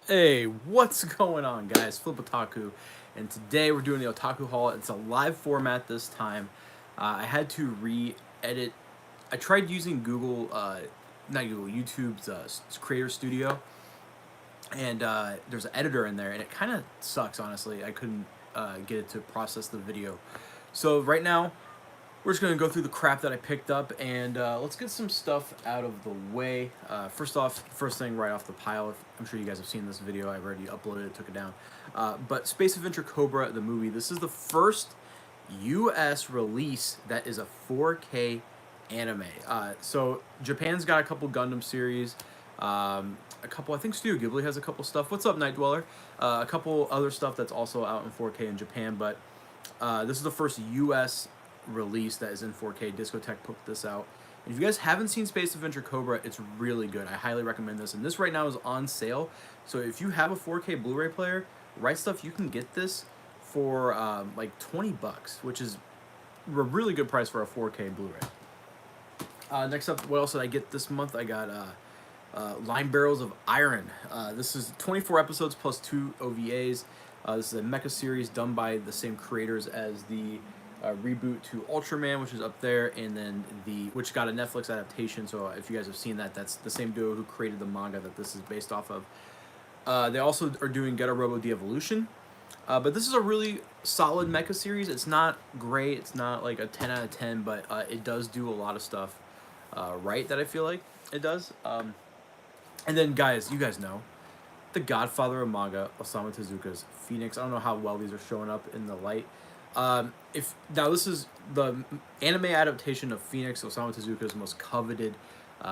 Hey, what's going on, guys? Flip Otaku, and today we're doing the Otaku haul. It's a live format this time. I had to re-edit. I tried using Google, not Google, YouTube's Creator Studio, and there's an editor in there, and it kind of sucks, honestly. I couldn't get it to process the video. So right now, we're just gonna go through the crap that I picked up, and let's get some stuff out of the way. First off, first thing right off the pile. I'm sure you guys have seen this video. I've already uploaded it, took it down. But Space Adventure Cobra, the movie. This is the first U.S. release that is a 4K anime. So Japan's got a couple Gundam series. A couple, I think Studio Ghibli has a couple stuff. What's up, Night Dweller? A couple other stuff that's also out in 4K in Japan, but this is the first U.S. release that is in 4K. Discotech put this out. And if you guys haven't seen Space Adventure Cobra, it's really good. I highly recommend this. And this right now is on sale. So if you have a 4K Blu-ray player, Right Stuff, you can get this for like 20 bucks, which is a really good price for a 4K Blu-ray. Next up, what else did I get this month? I got Line Barrels of Iron. This is 24 episodes plus 2 OVAs. This is a mecha series done by the same creators as the reboot to Ultraman, which is up there, and then which got a Netflix adaptation. So if you guys have seen that, that's the same duo who created the manga that this is based off of. They also are doing Getter Robo De-Evolution. But this is a really solid mecha series. It's not great. It's not like a 10 out of 10, but it does do a lot of stuff right that I feel like it does. And then, guys, you guys know the godfather of manga, Osamu Tezuka's Phoenix. I don't know how well these are showing up in the light. If now this is the anime adaptation of Phoenix, Osamu Tezuka's most coveted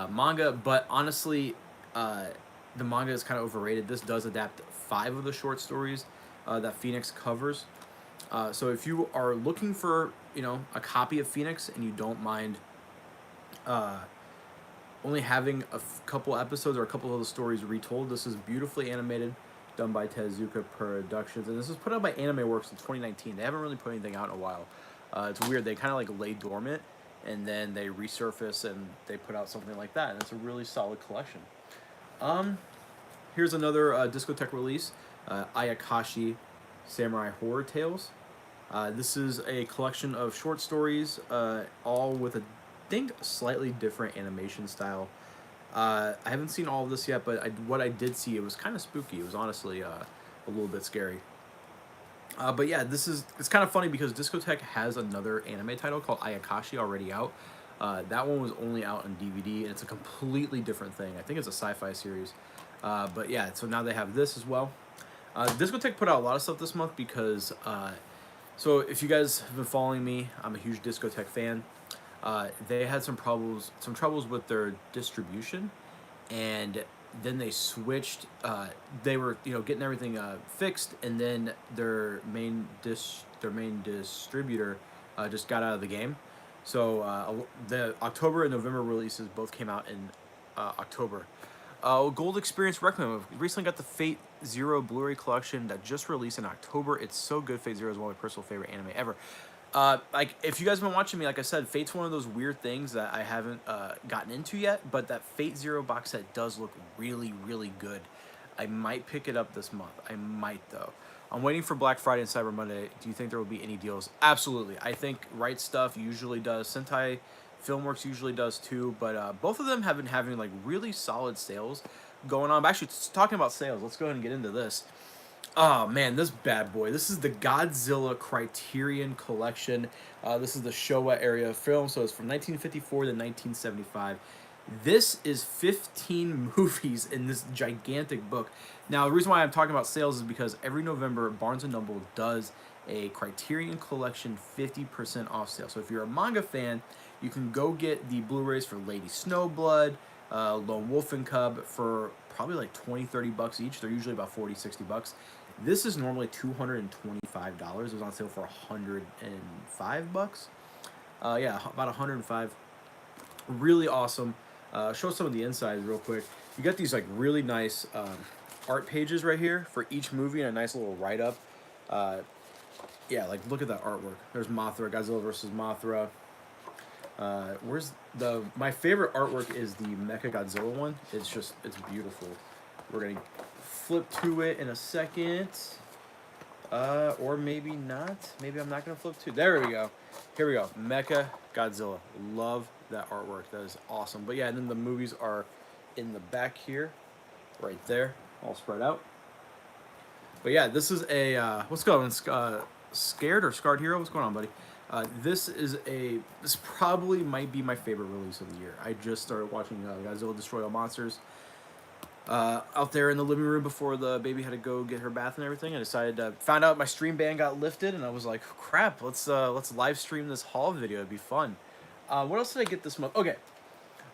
manga, but honestly, the manga is kind of overrated. This does adapt 5 of the short stories that Phoenix covers. So if you are looking for a copy of Phoenix and you don't mind uh, only having a couple episodes or a couple of the stories retold. This is beautifully animated, done by Tezuka Productions, and this was put out by Anime Works in 2019. They haven't really put anything out in a while. It's weird. They kind of like lay dormant, and then they resurface and they put out something like that, and it's a really solid collection. Um, Here's another Discotech release, Ayakashi Samurai Horror Tales. This is a collection of short stories, all with a think slightly different animation style. I haven't seen all of this yet, but what I did see, it was kind of spooky. It was honestly a little bit scary. But yeah, it's kind of funny because Discotech has another anime title called Ayakashi already out. That one was only out on DVD, and it's a completely different thing. I think it's a sci-fi series. But yeah, so now they have this as well. Discotech put out a lot of stuff this month because so if you guys have been following me, I'm a huge Discotech fan. They had some troubles with their distribution, and then they switched. They were getting everything fixed, and then their main distributor just got out of the game. So the October and November releases both came out in October. Gold Experience Requiem recently got the Fate Zero Blu-ray collection that just released in October. It's so good. Fate Zero is one of my personal favorite anime ever. Like if you guys have been watching me, like I said, Fate's one of those weird things that I haven't gotten into yet. But that Fate Zero box set does look really, really good. I might pick it up this month. I might though. I'm waiting for Black Friday and Cyber Monday. Do you think there will be any deals? Absolutely. I think Right Stuff usually does. Sentai Filmworks usually does too. But both of them have been having like really solid sales going on. But actually, talking about sales, let's go ahead and get into this. Oh man, this bad boy. This is the Godzilla Criterion Collection. This is the Showa area of film, so it's from 1954 to 1975. This is 15 movies in this gigantic book. Now, the reason why I'm talking about sales is because every November, Barnes & Noble does a Criterion Collection 50% off sale. So if you're a manga fan, you can go get the Blu-rays for Lady Snowblood, Lone Wolf and Cub for probably like 20, 30 bucks each. They're usually about 40, 60 bucks. This is normally $225. It was on sale for 105 bucks. Yeah, about 105. Really awesome. Show some of the insides real quick. You got these like really nice art pages right here for each movie and a nice little write-up. Yeah, like look at that artwork. There's Mothra, Godzilla versus Mothra. My favorite artwork is the Mecha Godzilla one. It's beautiful. We're gonna flip to it in a second. Or maybe not. Maybe I'm not going to flip to. There we go. Here we go. Mecha Godzilla. Love that artwork. That is awesome. But yeah, and then the movies are in the back here. Right there. All spread out. But yeah, this is a... what's going on? Scared or Scarred Hero? What's going on, buddy? This probably might be my favorite release of the year. I just started watching Godzilla Destroy All Monsters out there in the living room before the baby had to go get her bath and everything. I decided to found out my stream ban got lifted, and I was like, crap, let's live stream this haul video. It'd be fun. What else did I get this month? Okay,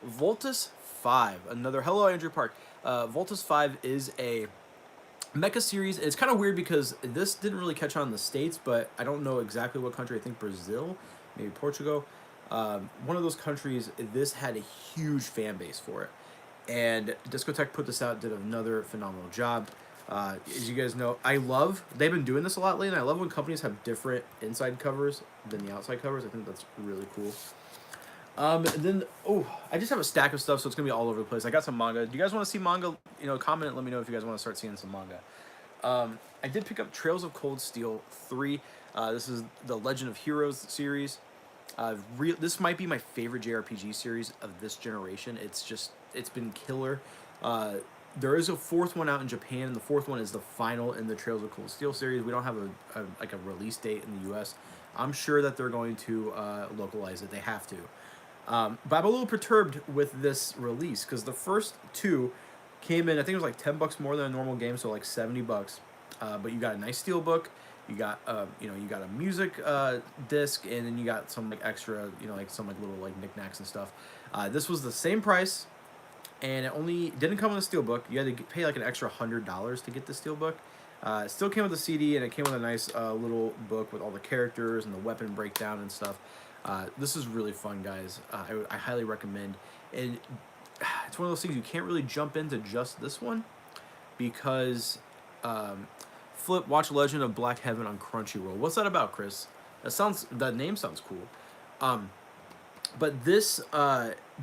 Voltus 5. Another hello, Andrew Park. Voltus 5 is a mecha series. It's kind of weird because this didn't really catch on in the States, but I don't know exactly what country. I think Brazil, maybe Portugal. One of those countries, this had a huge fan base for it. And Discotech put this out, did another phenomenal job. As you guys know, they've been doing this a lot lately, and I love when companies have different inside covers than the outside covers. I think that's really cool. Then, I just have a stack of stuff, so it's going to be all over the place. I got some manga. Do you guys want to see manga? Comment and let me know if you guys want to start seeing some manga. I did pick up Trails of Cold Steel 3. This is the Legend of Heroes series. This might be my favorite JRPG series of this generation. It's been killer. There is a fourth one out in Japan, and the fourth one is the final in the Trails of Cold Steel series. We don't have a release date in the U.S. I'm sure that they're going to localize it. They have to. But I'm a little perturbed with this release because the first two came in, I think it was like $10 more than a normal game, so like $70. But you got a nice steelbook. You got you got a music disc, and then you got some like extra, some like little like knickknacks and stuff. This was the same price, and it only didn't come with a steelbook. You had to pay like an extra $100 to get the steelbook. It still came with a CD, and it came with a nice little book with all the characters and the weapon breakdown and stuff. This is really fun, guys. I highly recommend. And it's one of those things you can't really jump into just this one because watch Legend of Black Heaven on Crunchyroll. What's that about, Chris? That name sounds cool. But this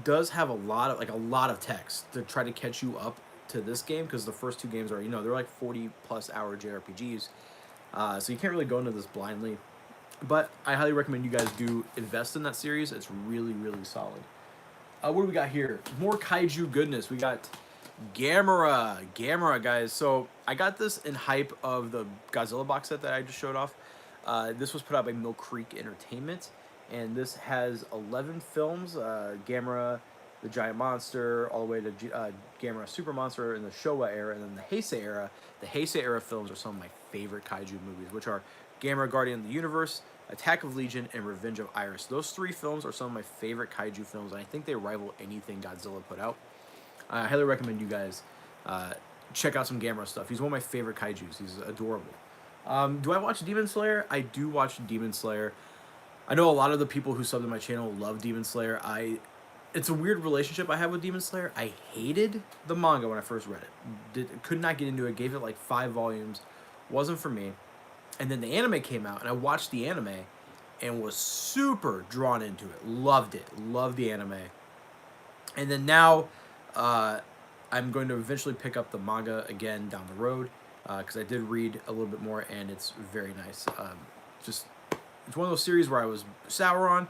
does have a lot of text to try to catch you up to this game because the first two games are they're like 40+ hour JRPGs, so you can't really go into this blindly. But I highly recommend you guys do invest in that series. It's really, really solid. What do we got here? More kaiju goodness. We got Gamera, guys. So I got this in hype of the Godzilla box set that I just showed off. This was put out by Mill Creek Entertainment, and this has 11 films. Gamera, the Giant Monster, all the way to Gamera Super Monster in the Showa era, and then the Heisei era. The Heisei era films are some of my favorite kaiju movies, which are Gamera Guardian of the Universe, Attack of Legion, and Revenge of Iris. Those three films are some of my favorite kaiju films, and I think they rival anything Godzilla put out. I highly recommend you guys check out some Gamera stuff. He's one of my favorite kaijus. He's adorable. Do I watch Demon Slayer? I do watch Demon Slayer. I know a lot of the people who sub to my channel love Demon Slayer. It's a weird relationship I have with Demon Slayer. I hated the manga when I first read it. Could not get into it. Gave it like 5 volumes. Wasn't for me. And then the anime came out, and I watched the anime and was super drawn into it. Loved it. Loved the anime. And then now I'm going to eventually pick up the manga again down the road because I did read a little bit more, and it's very nice. It's one of those series where I was sour on.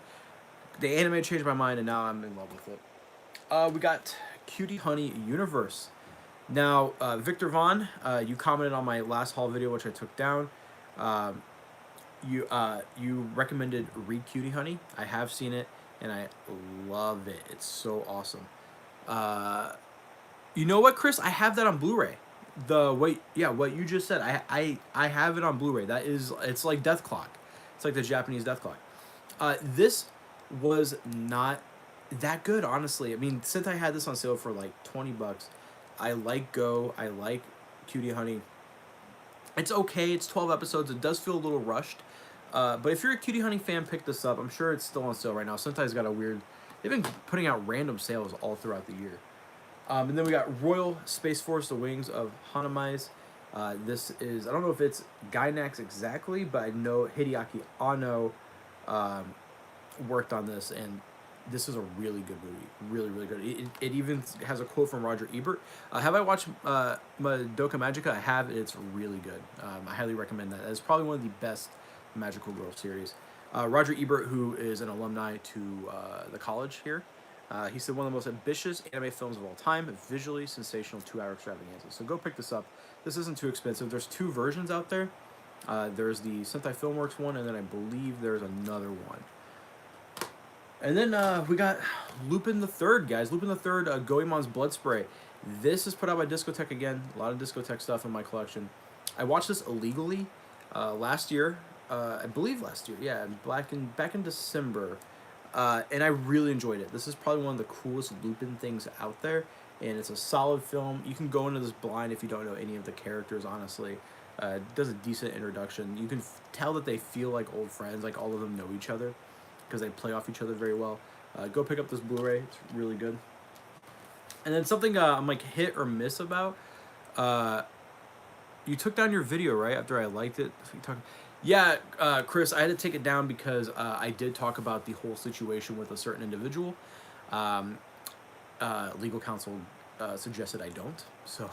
The anime changed my mind, and now I'm in love with it. We got Cutie Honey Universe. Now, Victor Vaughn, you commented on my last haul video, which I took down. You recommended Read Cutie Honey. I have seen it, and I love it. It's so awesome. You know what, Chris? I have that on Blu-ray. What you just said. I have it on Blu-ray. It's like Death Clock. It's like the Japanese Death Clock. This was not that good, honestly. I mean, since I had this on sale for like $20, I like Go. I like Cutie Honey. It's okay. It's 12 episodes. It does feel a little rushed. But if you're a Cutie Honey fan, pick this up. I'm sure it's still on sale right now. Sometimes got a weird... They've been putting out random sales all throughout the year. And then we got Royal Space Force, The Wings of Hanamais. This is... I don't know if it's Gainax exactly, but I know Hideaki Anno worked on this. And this is a really good movie, really good. It even has a quote from Roger Ebert. Have I watched Madoka Magica? I have. It's really good. I highly recommend that. It's probably one of the best magical girl series. Roger Ebert, who is an alumni to the college here, he said one of the most ambitious anime films of all time, a visually sensational 2-hour extravaganza. So go pick this up. This isn't too expensive. There's 2 versions out there. There's the Sentai Filmworks one, and then I believe there's another one. And then we got Lupin the Third, guys. Lupin the Third, Goemon's Blood Spray. This is put out by Discotek again. A lot of Discotek stuff in my collection. I watched this illegally last year. I believe last year. Yeah, back in December. And I really enjoyed it. This is probably one of the coolest Lupin things out there. And it's a solid film. You can go into this blind if you don't know any of the characters, honestly. It does a decent introduction. You can tell that they feel like old friends, like all of them know each other, because they play off each other very well. Go pick up this Blu-ray. It's really good. And then something I'm like hit or miss about. You took down your video, right, after I liked it? Yeah, Chris, I had to take it down because I did talk about the whole situation with a certain individual. Legal counsel suggested I don't. So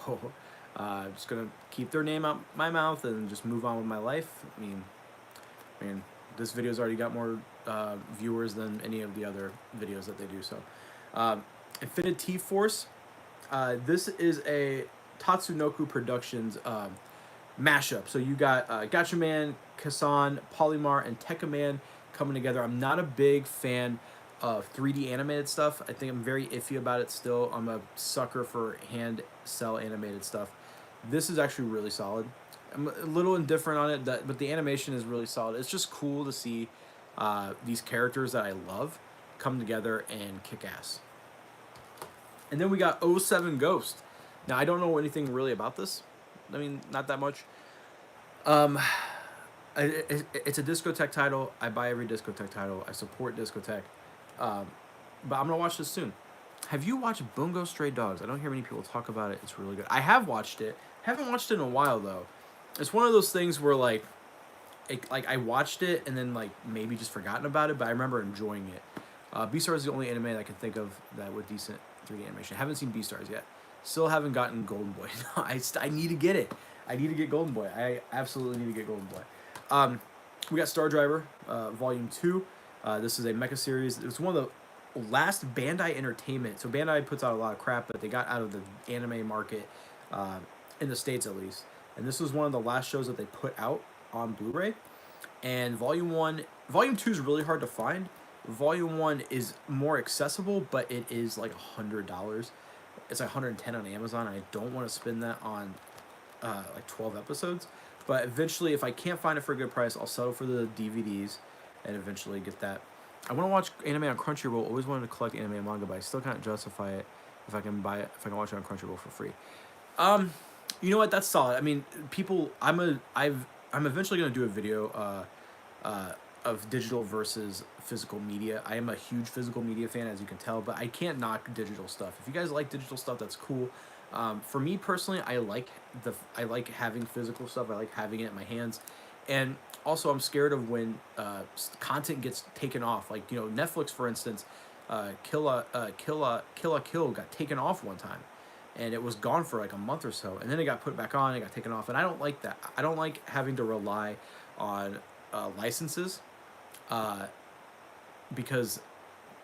I'm just going to keep their name out my mouth and just move on with my life. I mean, this video's already got more viewers than any of the other videos that they do. So, Infinity Force. This is a Tatsunoko Productions mashup. So you got Gatchaman, Kasan, Polymar, and Tekkaman coming together. I'm not a big fan of 3D animated stuff. I think I'm very iffy about it still. I'm a sucker for hand cell animated stuff. This is actually really solid. I'm a little indifferent on it, but the animation is really solid. It's just cool to see these characters that I love come together and kick ass. And then we got '07 Ghost. Now, I don't know anything really about this. I mean, not that much. It's a Discotek title. I buy every Discotek title. I support Discotek. But I'm going to watch this soon. Have you watched Bungo Stray Dogs? I don't hear many people talk about it. It's really good. I have watched it. Haven't watched it in a while, though. It's one of those things where, like I watched it and then, like, maybe just forgotten about it, but I remember enjoying it. Beastars is the only anime that I can think of that with decent 3D animation. I haven't seen Beastars yet. Still haven't gotten Golden Boy. I need to get it. I need to get Golden Boy. I absolutely need to get Golden Boy. We got Star Driver, Volume 2. This is a mecha series. It was one of the last Bandai Entertainment. So Bandai puts out a lot of crap, but they got out of the anime market, in the States at least. And this was one of the last shows that they put out on Blu-ray. And Volume 2 is really hard to find. Volume 1 is more accessible, but it is like $100. It's like $110 on Amazon. I don't want to spend that on like 12 episodes. But eventually, if I can't find it for a good price, I'll settle for the DVDs and eventually get that. I want to watch anime on Crunchyroll. Always wanted to collect anime and manga, but I still can't justify it if I can buy it, if I can watch it on Crunchyroll for free. You know what? That's solid. I mean, people. I'm eventually gonna do a video of digital versus physical media. I am a huge physical media fan, as you can tell, but I can't knock digital stuff. If you guys like digital stuff, that's cool. For me personally, I like having physical stuff. I like having it in my hands, and also I'm scared of when content gets taken off. Like, you know, Netflix, for instance, Kill la Kill got taken off one time, and it was gone for like a month or so, and then it got put back on. It got taken off, and I don't like that. I don't like having to rely on licenses, because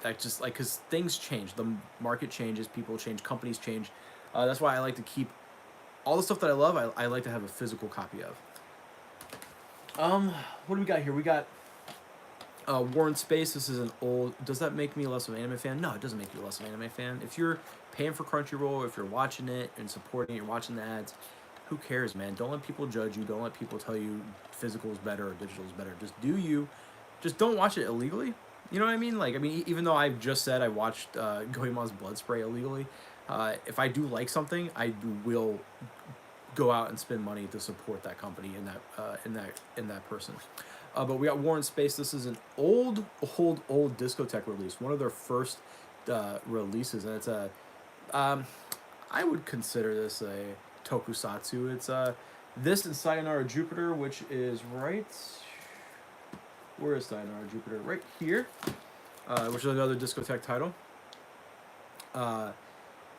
that just like, because things change, the market changes, people change, companies change. That's why I like to keep all the stuff that I love. I like to have a physical copy of. What do we got here? We got War in Space. This is an old. Does that make me less of an anime fan? No, it doesn't make you less of an anime fan. If you're paying for Crunchyroll, if you're watching it and supporting it, you're watching the ads, who cares, man? Don't let people judge you. Don't let people tell you physical is better or digital is better. Just do you. Just don't watch it illegally. You know what I mean? Like, I mean, even though I've just said I watched Goemon's Blood Spray illegally, if I do like something, I will go out and spend money to support that company and that person. But we got War in Space. This is an old Discotek release, one of their first releases, and it's a I would consider this a tokusatsu. It's this and Sayonara Jupiter, which is right. Where is Sayonara Jupiter? Right here. which is another discotheque title.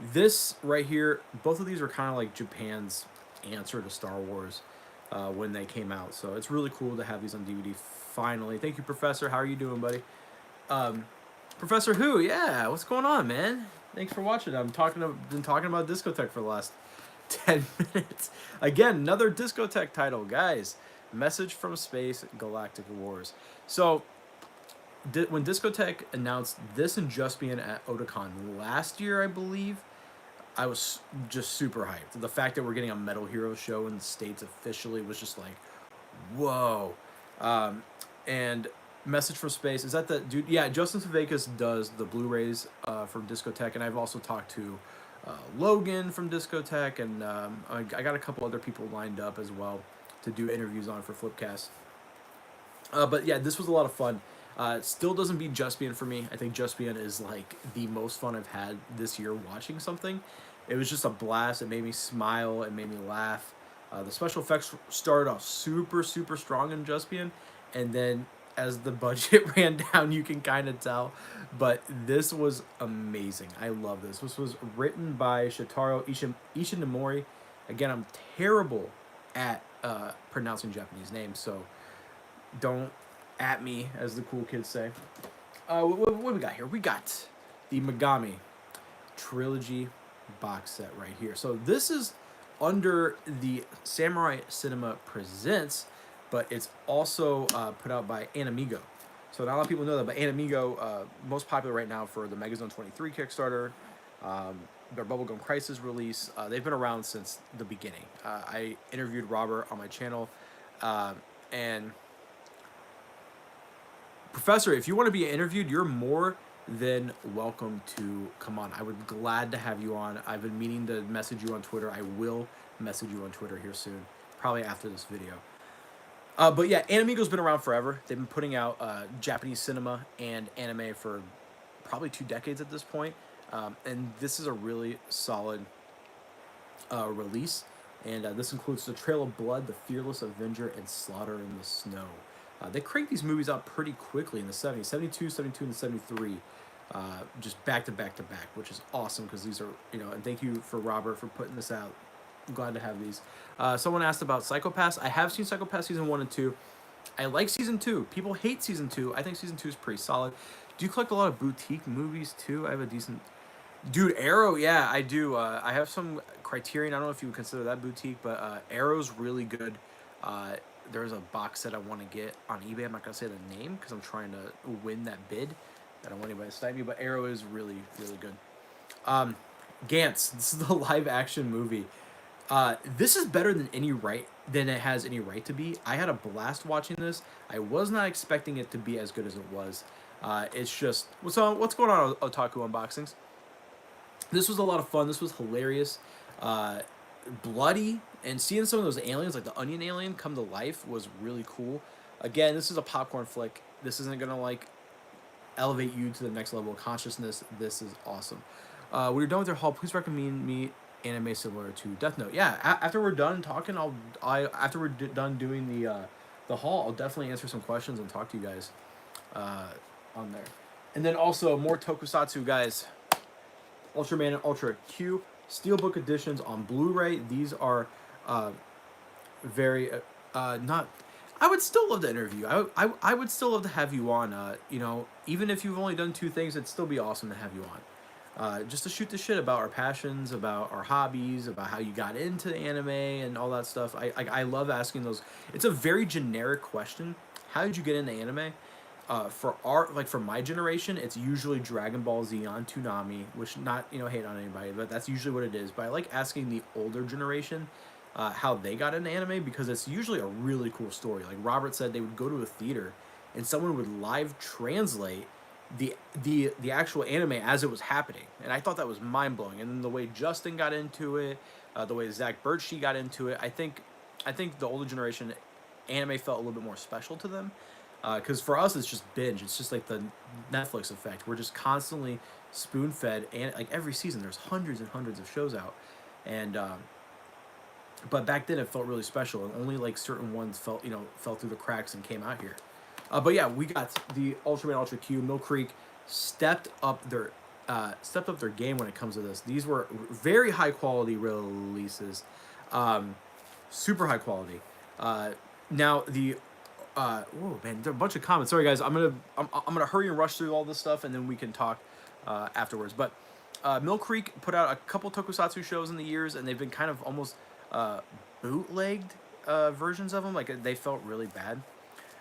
This right here, both of these are kind of like Japan's answer to Star Wars when they came out. So it's really cool to have these on DVD finally. Thank you, Professor. How are you doing, buddy? Um, Professor Who? Yeah, what's going on, man? Thanks for watching. Been talking about discotheque for the last 10 minutes. Again, another discotheque title, guys. Message from Space: Galactic Wars. So when Discotheque announced this and Juspian at Otakon last year, I believe, I was just super hyped. The fact that we're getting a Metal Hero show in the States officially was just like, whoa. And Message from Space, is that the dude? Yeah, Justin Savakis does the Blu-rays from Discotheque, and I've also talked to Logan from Discotheque, and I got a couple other people lined up as well to do interviews on for Flipcast. But yeah, this was a lot of fun. It still doesn't beat Juspian for me. I think Juspian is like the most fun I've had this year watching something. It was just a blast. It made me smile. It made me laugh. The special effects started off super, super strong in Juspian, and then as the budget ran down, you can kind of tell. But this was amazing. I love this. This was written by Shitaro Ishinomori. Again, I'm terrible at pronouncing Japanese names, so don't at me, as the cool kids say. What we got here? We got the Megami trilogy box set right here. So this is under the Samurai Cinema Presents, but it's also put out by Animigo. So not a lot of people know that, but Animigo, most popular right now for the Megazone 23 Kickstarter, their Bubblegum Crisis release. They've been around since the beginning. I interviewed Robert on my channel, and Professor, if you want to be interviewed, you're more than welcome to come on. I would glad to have you on. I've been meaning to message you on Twitter. I will message you on Twitter here soon, probably after this video. But yeah, Animigo's been around forever. They've been putting out Japanese cinema and anime for probably 2 decades at this point. And this is a really solid release. And this includes The Trail of Blood, The Fearless Avenger, and Slaughter in the Snow. They cranked these movies out pretty quickly in the 70s, 72, 72, and 73, just back to back to back, which is awesome because these are, and thank you for Robert for putting this out. I'm glad to have these. Someone asked about Psycho Pass. I have seen Psycho Pass season 1 and 2. I like season 2. People hate season 2. I think season 2 is pretty solid. Do you collect a lot of boutique movies too? I have a decent... Dude, Arrow, yeah, I do. I have some Criterion. I don't know if you would consider that boutique, but Arrow's really good. There's a box set I want to get on eBay. I'm not going to say the name because I'm trying to win that bid. I don't want anybody to snipe me, but Arrow is really, really good. Gantz, this is the live action movie. This is better than it has any right to be. I had a blast watching this. I was not expecting it to be as good as it was. It's just, what's going on, Otaku Unboxings? This was a lot of fun. This was hilarious. Bloody, and seeing some of those aliens, like the onion alien, come to life was really cool. Again, this is a popcorn flick. This isn't gonna like elevate you to the next level of consciousness. This is awesome. When you're done with your haul, please recommend me anime similar to Death Note. Yeah, after we're done talking, after we're done doing the haul, I'll definitely answer some questions and talk to you guys on there. And then also more tokusatsu, guys. Ultraman and Ultra Q Steelbook editions on Blu-ray. These are very not. I would still love to interview. I would still love to have you on. Even if you've only done 2 things, it'd still be awesome to have you on. Just to shoot the shit about our passions, about our hobbies, about how you got into anime and all that stuff. I love asking those. It's a very generic question. How did you get into anime? For my generation, it's usually Dragon Ball Z on Toonami, which not hate on anybody, but that's usually what it is. But I like asking the older generation how they got into anime because it's usually a really cool story. Like Robert said, they would go to a theater and someone would live translate the actual anime as it was happening, and I thought that was mind blowing. And then the way Justin got into it, the way Zach Birchie got into it, I think the older generation anime felt a little bit more special to them. Because for us, it's just binge. It's just like the Netflix effect. We're just constantly spoon-fed, and like every season, there's hundreds and hundreds of shows out. And but back then, it felt really special, and only like certain ones fell through the cracks and came out here. But yeah, we got the Ultraman Ultra Q, Mill Creek, stepped up their game when it comes to this. These were very high quality releases, um, super high quality. Now the oh man, there are a bunch of comments. Sorry guys, I'm gonna hurry and rush through all this stuff, and then we can talk afterwards. But Mill Creek put out a couple tokusatsu shows in the years, and they've been kind of almost bootlegged versions of them. Like they felt really bad.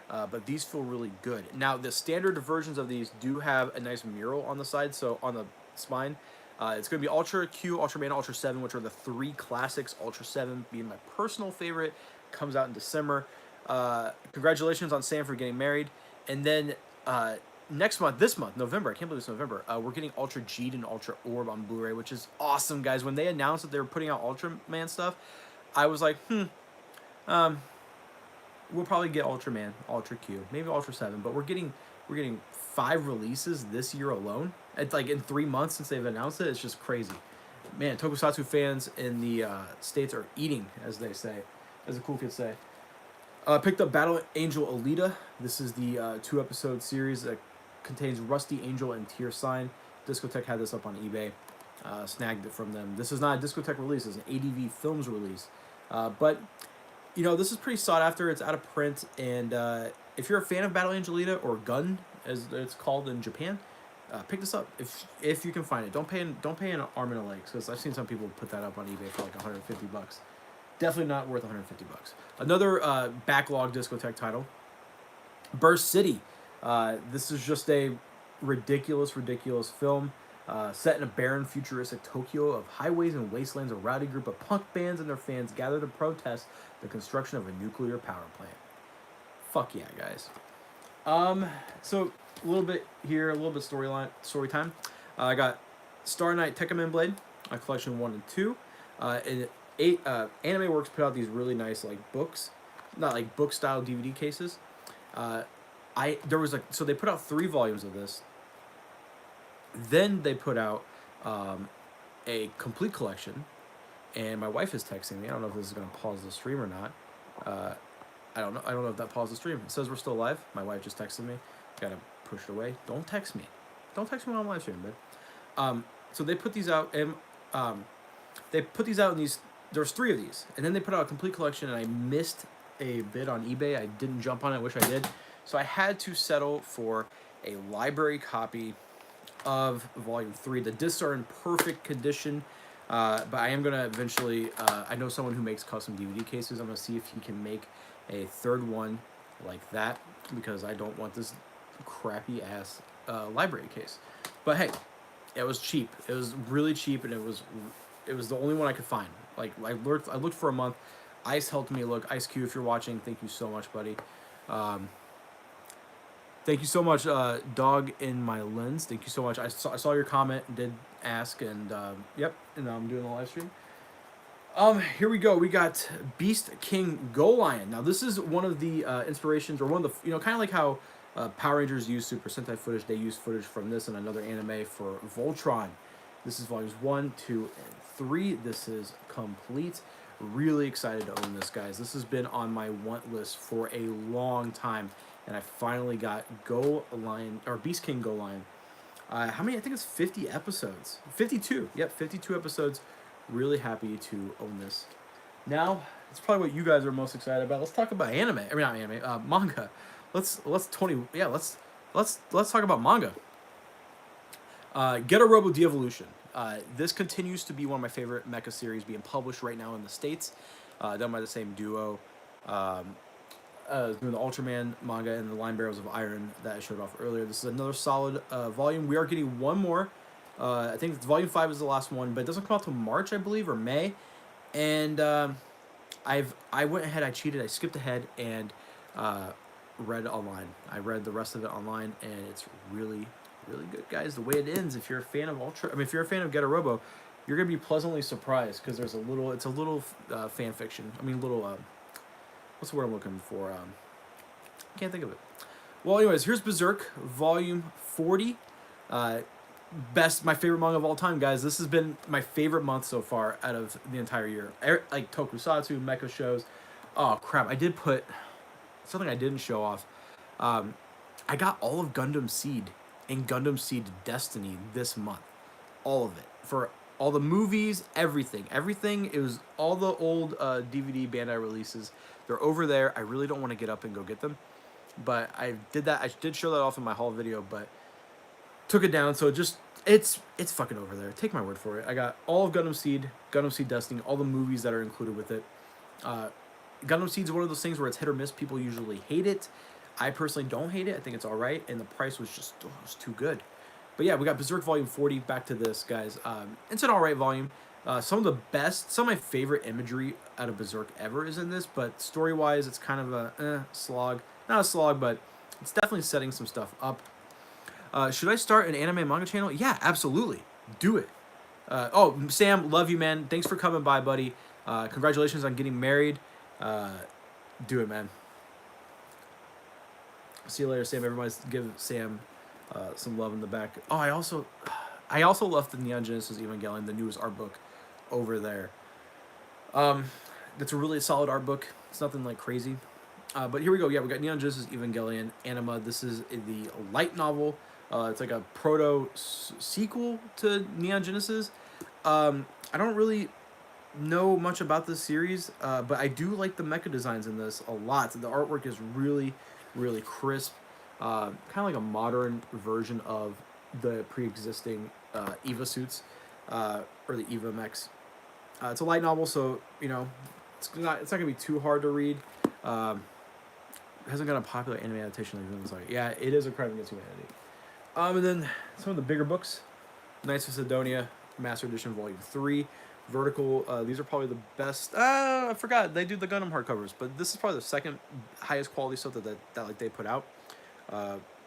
But these feel really good. Now, the standard versions of these do have a nice mural on the side, so on the spine. It's going to be Ultra Q, Ultraman, Ultra 7, which are the three classics. Ultra 7 being my personal favorite. Comes out in December. Congratulations on Sam for getting married. And then next month, this month, November, I can't believe it's November, we're getting Ultra Jeed and Ultra Orb on Blu-ray, which is awesome, guys. When they announced that they were putting out Ultraman stuff, I was like, we'll probably get Ultraman, Ultra Q, maybe Ultra 7, but we're getting 5 releases this year alone. It's like in 3 months since they've announced it. It's just crazy. Man, Tokusatsu fans in the States are eating, as they say, as the cool kids say. Picked up Battle Angel Alita. This is the 2-episode series that contains Rusty Angel and Tear Sign. Discotech had this up on eBay. Snagged it from them. This is not a Discotech release. It's an ADV Films release. But you know, this is pretty sought after. It's out of print, and if you're a fan of Battle Angel Alita, or Gun as it's called in Japan, pick this up if you can find it. Don't pay an arm and a leg, because I've seen some people put that up on eBay for like $150. Definitely not worth $150. Another backlog Discotech title, Burst City. This is just a ridiculous film. Set in a barren, futuristic Tokyo of highways and wastelands, a rowdy group of punk bands and their fans gather to protest the construction of a nuclear power plant. Fuck yeah, guys. So a little bit here, a little bit story time. I got Star Knight Tekkaman Blade, collection 1 and 2. And Anime Works put out these really nice like books, not like book style DVD cases. So they put out 3 volumes of this. Then they put out a complete collection, and my wife is texting me. I don't know if this is going to pause the stream or not. I don't know if that paused the stream. It says we're still live. My wife just texted me. Gotta push it away. Don't text me. Don't text me when I'm live streaming, babe. So they put these out, and in these. There's 3 of these, and then they put out a complete collection, and I missed a bid on eBay. I didn't jump on it. I wish I did. So I had to settle for a library copy of Volume 3. The discs are in perfect condition, but I am going to eventually, I know someone who makes custom DVD cases. I'm going to see if he can make a 3rd one like that, because I don't want this crappy ass library case. But hey, it was cheap. It was really cheap, and it was the only one I could find. Like I looked for a month. Ice helped me look. Ice Q, if you're watching, thank you so much, buddy. Thank you so much, Dog in My Lens. Thank you so much. I saw your comment and did ask, and yep, and now I'm doing the live stream. Here we go. We got Beast King Go Lion. Now this is one of the inspirations, or one of the, kind of like how Power Rangers use Super Sentai footage. They use footage from this and another anime for Voltron. This is volumes 1, 2, and 3. This is complete. Really excited to own this, guys. This has been on my want list for a long time, and I finally got Go Lion, or Beast King Go Lion. How many? I think it's 50 episodes. 52. Yep, 52 episodes. Really happy to own this. Now, it's probably what you guys are most excited about. Let's talk about anime. I mean, not anime. Manga. Let's talk about manga. Get a Robo De-Evolution. This continues to be one of my favorite mecha series being published right now in the States. Done by the same duo. Doing the Ultraman manga and the Line Barrels of Iron that I showed off earlier. This is another solid volume. We are getting one more. I think volume 5 is the last one, but it doesn't come out till March, I believe, or May. And I went ahead, I cheated, I skipped ahead and read online. I read the rest of it online, and it's really, really good, guys. The way it ends, if you're a fan of if you're a fan of Get a Robo, you're gonna be pleasantly surprised, because it's a little fan fiction. I mean, little what's the word I'm looking for? I can't think of it. Well, anyways, here's Berserk, volume 40. My favorite manga of all time, guys. This has been my favorite month so far out of the entire year. Like tokusatsu, mecha shows. Oh crap! I did put something I didn't show off. I got all of Gundam Seed in Gundam Seed Destiny this month. All of it. For all the movies, everything. Everything. It was all the old DVD Bandai releases. They're over there. I really don't want to get up and go get them. But I did that. I did show that off in my haul video, but took it down. So it's fucking over there. Take my word for it. I got all of Gundam Seed Destiny, all the movies that are included with it. Gundam Seed's one of those things where it's hit or miss. People usually hate it. I personally don't hate it. I think it's all right, and the price was just was too good. But yeah, we got Berserk Volume 40. Back to this, guys. It's an all right volume. Some of my favorite imagery out of Berserk ever is in this, but story-wise, it's kind of a slog. Not a slog, but it's definitely setting some stuff up. Should I start an anime manga channel? Yeah, absolutely. Do it. Oh, Sam, love you, man. Thanks for coming by, buddy. Congratulations on getting married. Do it, man. See you later, Sam. Everybody give Sam some love in the back. Oh, I also left the Neon Genesis Evangelion, the newest art book, over there. That's a really solid art book. It's nothing like crazy. But here we go. Yeah, we got Neon Genesis Evangelion Anima. This is the light novel. It's like a proto-sequel to Neon Genesis. I don't really know much about this series, but I do like the mecha designs in this a lot. The artwork is really, really crisp. Kind of like a modern version of the pre-existing Eva suits, or the Eva mechs. It's a light novel, so it's not gonna be too hard to read. It hasn't got a popular anime adaptation like this. Like, yeah, it is a crime against humanity. And then some of the bigger books, Knights of Sidonia, Master Edition Volume 3, Vertical. These are probably the best. I forgot they do the Gundam hardcovers, but this is probably the second highest quality stuff that like they put out.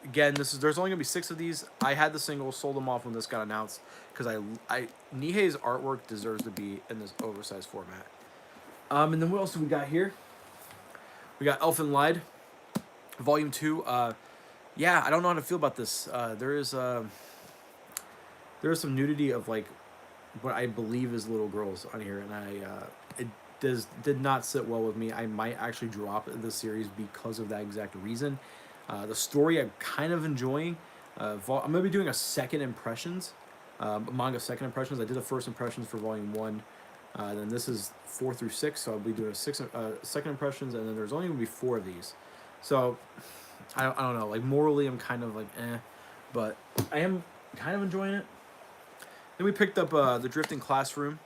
Again, there's only gonna be 6 of these. I had the single, sold them off when this got announced because Nihei's artwork deserves to be in this oversized format. And then what else do we got here? We got Elfen Lied, Volume 2. Yeah, I don't know how to feel about this. There is some nudity of like what I believe is little girls on here, and it did not sit well with me. I might actually drop the series because of that exact reason. The story I'm kind of enjoying. I'm gonna be doing a second impressions, manga second impressions. I did the first impressions for Volume 1. Then this is 4 through 6, so I'll be doing second impressions, and then there's only gonna be 4 of these. So I don't know. Like morally, I'm kind of like but I am kind of enjoying it. Then we picked up the Drifting Classroom.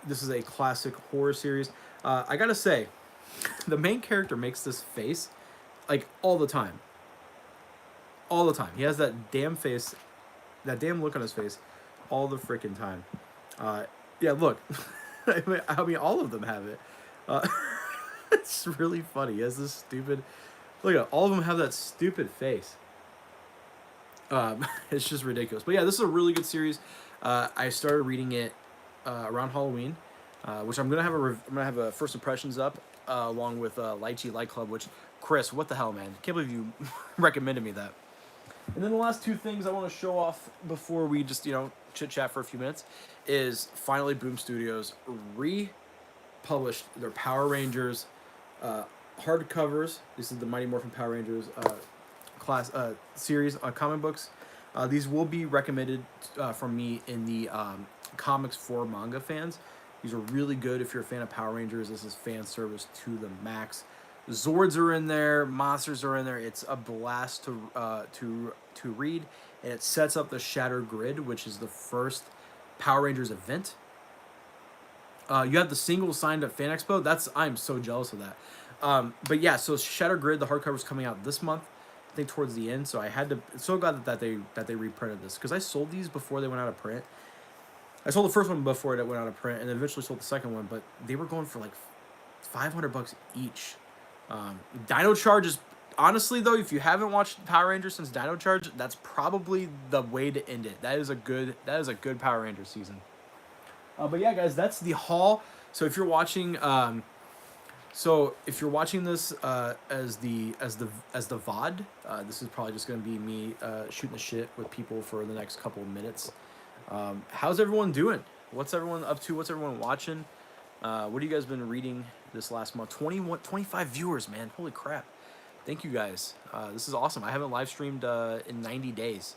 This is a classic horror series. I gotta say, the main character makes this face like all the time. All the time. He has that damn face, that damn look on his face, all the freaking time. Yeah, look. I mean, all of them have it. It's really funny. He has this stupid. Look at all of them have that stupid face. It's just ridiculous. But yeah, this is a really good series. I started reading it around Halloween, which I'm gonna have a first impressions up along with Lychee Light Club. Which, Chris, what the hell, man? Can't believe you recommended me that. And then the last 2 things I want to show off before we just chit chat for a few minutes is finally Boom Studios republished their Power Rangers hardcovers. This is the Mighty Morphin Power Rangers series comic books. These will be recommended from me in the comics for manga fans. These are really good if you're a fan of Power Rangers. This is fan service to the max. Zords are in there, monsters are in there. It's a blast to read, and it sets up the Shattered Grid, which is the first Power Rangers event. You have the single signed at Fan Expo. I'm so jealous of that. But yeah, so Shattered Grid, the hardcover is coming out this month. I think towards the end. So I had to. So glad that they reprinted this because I sold these before they went out of print. I sold the first one before it went out of print, and then eventually sold the second one. But they were going for like $500 each. Dino Charge is honestly though, if you haven't watched Power Rangers since Dino Charge, that's probably the way to end it. That is a good Power Ranger season. But yeah, guys, that's the haul. So if you're watching, this as the VOD, this is probably just gonna be me shooting the shit with people for the next couple of minutes. How's everyone doing? What's everyone up to? What's everyone watching? What have you guys been reading this last month? 25 viewers, man. Holy crap. Thank you guys. This is awesome. I haven't live streamed in 90 days.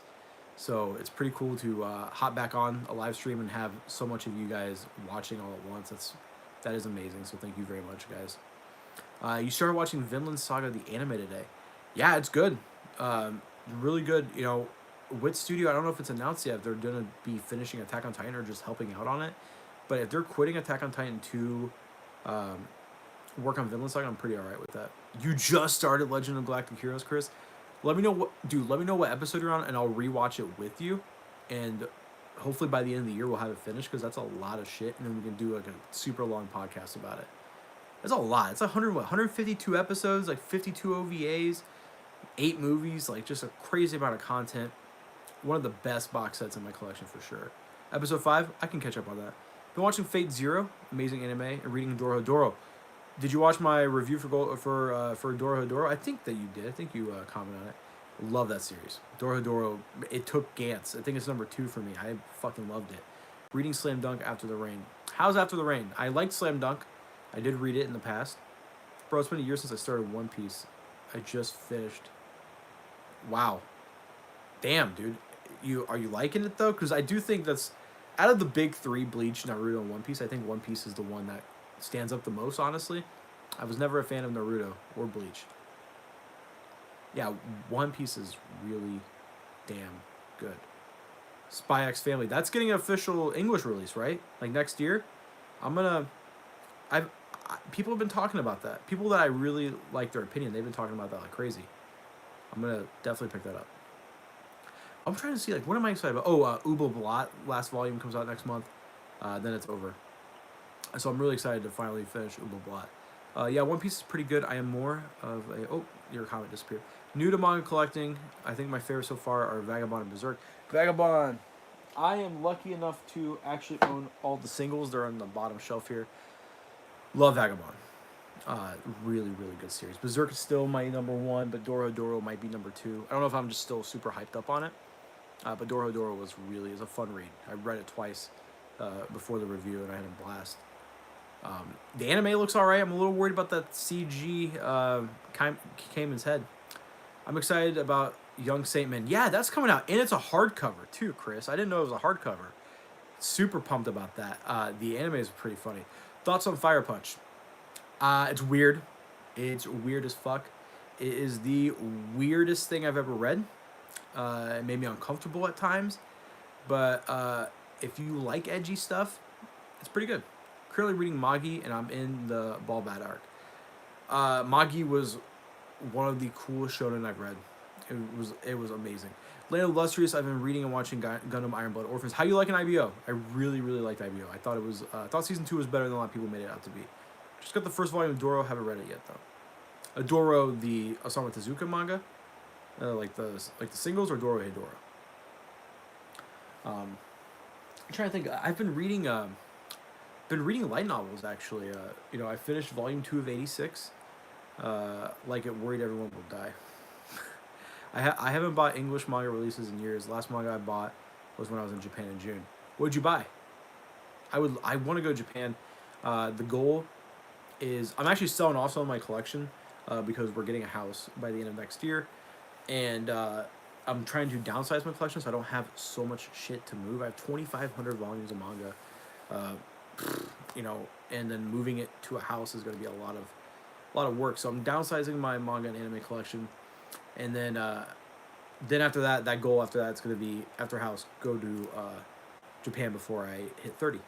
So it's pretty cool to hop back on a live stream and have so much of you guys watching all at once. That is amazing. So thank you very much, guys. You started watching Vinland Saga the anime today. Yeah, it's good. Really good. You know, Wit Studio. I don't know if it's announced yet if they're gonna be finishing Attack on Titan or just helping out on it. But if they're quitting Attack on Titan to work on Vinland Saga, I'm pretty alright with that. You just started Legend of Galactic Heroes, Chris. Let me know Let me know what episode you're on, and I'll rewatch it with you, and hopefully by the end of the year we'll have it finished because that's a lot of shit, and then we can do like a super long podcast about it. It's a lot. It's 152 episodes, like 52 OVAs, 8 movies, like just a crazy amount of content. One of the best box sets in my collection for sure. Episode 5, I can catch up on that. Been watching Fate Zero, amazing anime, and reading Dorohedoro. Did you watch my review for Dorohedoro? I think that you did. I think you commented on it. Love that series. Dorohedoro, it took Gantz. I think it's number 2 for me. I fucking loved it. Reading Slam Dunk After the Rain. How's After the Rain? I liked Slam Dunk. I did read it in the past. Bro, it's been a year since I started One Piece. I just finished. Wow. Damn, dude. Are you liking it though? Because I do think that's out of the big 3, Bleach, Naruto, and One Piece. I think One Piece is the one that stands up the most, honestly. I was never a fan of Naruto or Bleach. Yeah, One Piece is really damn good. Spy X Family. That's getting an official English release, right? Like next year. People have been talking about that. People that I really like their opinion, they've been talking about that like crazy. I'm gonna definitely pick that up. I'm trying to see, like, what am I excited about? Oh, Ubo Blot, last volume comes out next month. Then it's over. So I'm really excited to finally finish Ubo Blot. Yeah, One Piece is pretty good. I am more of a... Oh, your comment disappeared. New to manga collecting. I think my favorites so far are Vagabond and Berserk. Vagabond. I am lucky enough to actually own all the singles. They're on the bottom shelf here. Love Vagabond. Really, really good series. Berserk is still my number 1, but Dorohedoro might be number 2. I don't know if I'm just still super hyped up on it. But Dorohedoro was a fun read. I read it twice before the review, and I had a blast. The anime looks alright. I'm a little worried about that CG Cayman's head. I'm excited about Young Saint Man. Yeah, that's coming out, and it's a hardcover too, Chris. I didn't know it was a hardcover. Super pumped about that. The anime is pretty funny. Thoughts on Fire Punch? It's weird. It's weird as fuck. It is the weirdest thing I've ever read. It made me uncomfortable at times. But if you like edgy stuff, it's pretty good. Currently reading Magi, and I'm in the Ball Bat arc. Magi was one of the coolest shonen I've read. It was amazing. Land of Illustrious, I've been reading and watching Gundam Iron Blood Orphans. How you liking IBO? I really, really liked IBO. I thought it was season 2 was better than a lot of people made it out to be. Just got the first volume of Doro. Haven't read it yet though. Doro, the Osamu Tezuka manga, like the singles, or Doro Hedoro. I'm trying to think. I've been reading light novels actually. I finished volume 2 of 86. Like it worried everyone will die. I haven't bought English manga releases in years. The last manga I bought was when I was in Japan in June. What did you buy? I want to go to Japan. The goal is I'm actually selling off some of my collection because we're getting a house by the end of next year, and I'm trying to downsize my collection so I don't have so much shit to move. I have 2,500 volumes of manga, and then moving it to a house is going to be a lot of work. So I'm downsizing my manga and anime collection, and then after that goal after that, it's going to be after house go to Japan before I hit 30.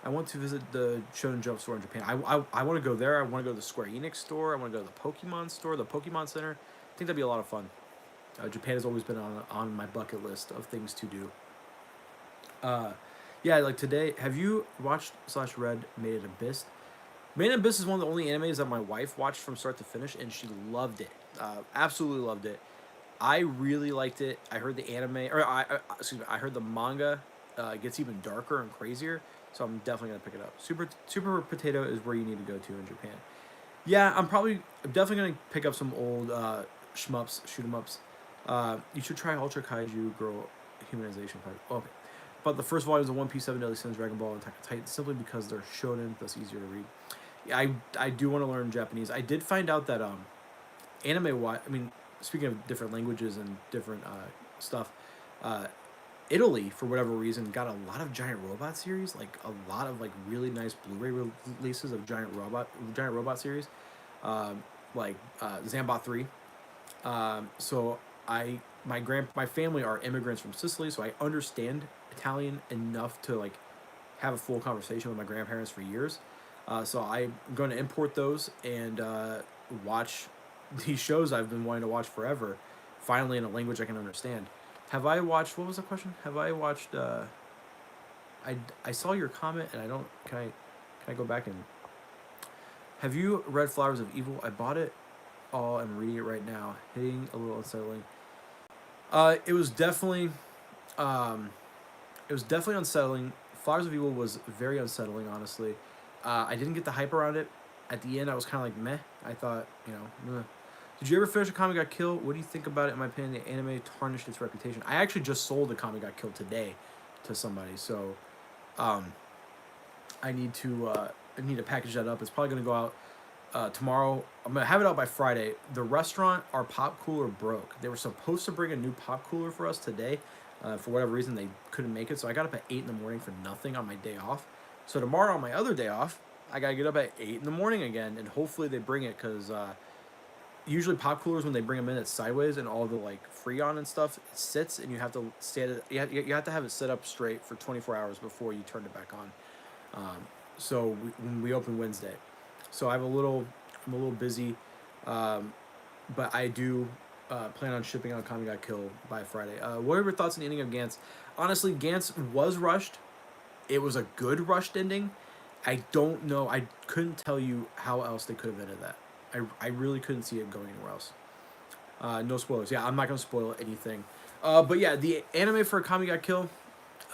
I want to visit the Shonen Jump store in Japan. I want to go there. I want to go to the Square Enix store. I want to go to the Pokemon store, the Pokemon Center. I think that'd be a lot of fun. Japan has always been on my bucket list of things to do. Yeah, like today, have you watched / read Made in Abyss? Made in Abyss is one of the only animes that my wife watched from start to finish, and she loved it. Absolutely loved it. I really liked it. I heard the anime, or I heard the manga gets even darker and crazier. So I'm definitely gonna pick it up. Super Potato is where you need to go to in Japan. Yeah, I'm definitely gonna pick up some old shmups, shoot 'em ups. You should try Ultra Kaiju Girl Humanization Part. Okay, but the first volumes of One Piece, Seven Deadly Sins, Dragon Ball, and Attack on Titan simply because they're shonen, thus easier to read. Yeah, I do want to learn Japanese. I did find out that I mean, speaking of different languages and different stuff, uh, Italy, for whatever reason, got a lot of giant robot series, like a lot of like really nice Blu-ray releases of giant robot series, um, like Zambot 3. So my family are immigrants from Sicily, so I understand Italian enough to like have a full conversation with my grandparents for years. So I'm going to import those and watch these shows I've been wanting to watch forever, finally in a language I can understand. Have I watched? What was the question? Have I watched? I saw your comment and I don't. Can I go back and? Have you read Flowers of Evil? I bought it all. I'm reading it right now. Hitting a little unsettling. It was definitely, um, it was definitely unsettling. Flowers of Evil was very unsettling, honestly. I didn't get the hype around it. At the end, I was kind of like meh. I thought, meh. Did you ever finish a Comic Got Killed? What do you think about it? In my opinion, the anime tarnished its reputation. I actually just sold a Comic Got Killed today to somebody, so um, I need to package that up. It's probably gonna go out tomorrow. I'm gonna have it out by Friday. The restaurant, our pop cooler broke. They were supposed to bring a new pop cooler for us today. For whatever reason, they couldn't make it, so I got up at 8 in the morning for nothing on my day off. So tomorrow, on my other day off, I gotta get up at 8 in the morning again, and hopefully they bring it because usually pop coolers when they bring them in, it's sideways, and all the like Freon and stuff it sits, and you have to you have to have it set up straight for 24 hours before you turn it back on. When we open Wednesday, so I'm a little busy, um, but I do plan on shipping out Kami Got Killed by Friday. What are your thoughts on the ending of Gantz? Honestly, Gantz was rushed. It was a good rushed ending. I don't know. I couldn't tell you how else they could have ended that. I really couldn't see it going anywhere else. No spoilers. Yeah, I'm not gonna spoil anything. But yeah, the anime for Kami Got Killed.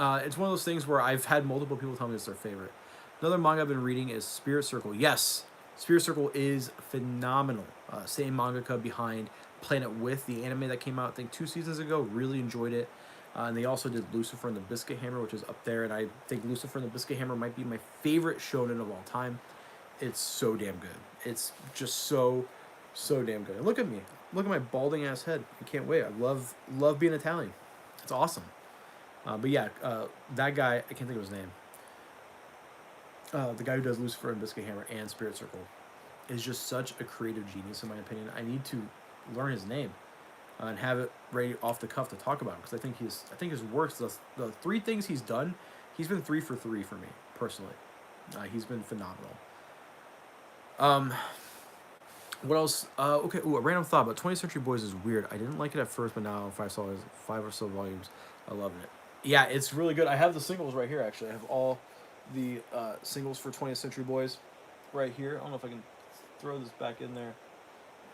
It's one of those things where I've had multiple people tell me it's their favorite. Another manga I've been reading is Spirit Circle. Yes, Spirit Circle is phenomenal. Same mangaka behind Planet With, the anime that came out I think 2 seasons ago. Really enjoyed it. And they also did Lucifer and the Biscuit Hammer, which is up there. And I think Lucifer and the Biscuit Hammer might be my favorite shonen of all time. It's so damn good. It's just so damn good. And look at me. Look at my balding ass head. I can't wait. I love being Italian. It's awesome. But yeah, that guy, I can't think of his name. The guy who does Lucifer and Biscuit Hammer and Spirit Circle is just such a creative genius, in my opinion. I need to learn his name and have it ready off the cuff to talk about him because I think his works, the three things he's done, he's been 3 for 3 for me personally. He's been phenomenal. What else? Okay, a random thought about 20th Century Boys is weird. I didn't like it at first, but now if I saw his 5 or so volumes, I love it. Yeah, it's really good. I have the singles right here, actually. I have all the singles for 20th Century Boys right here. I don't know if I can throw this back in there.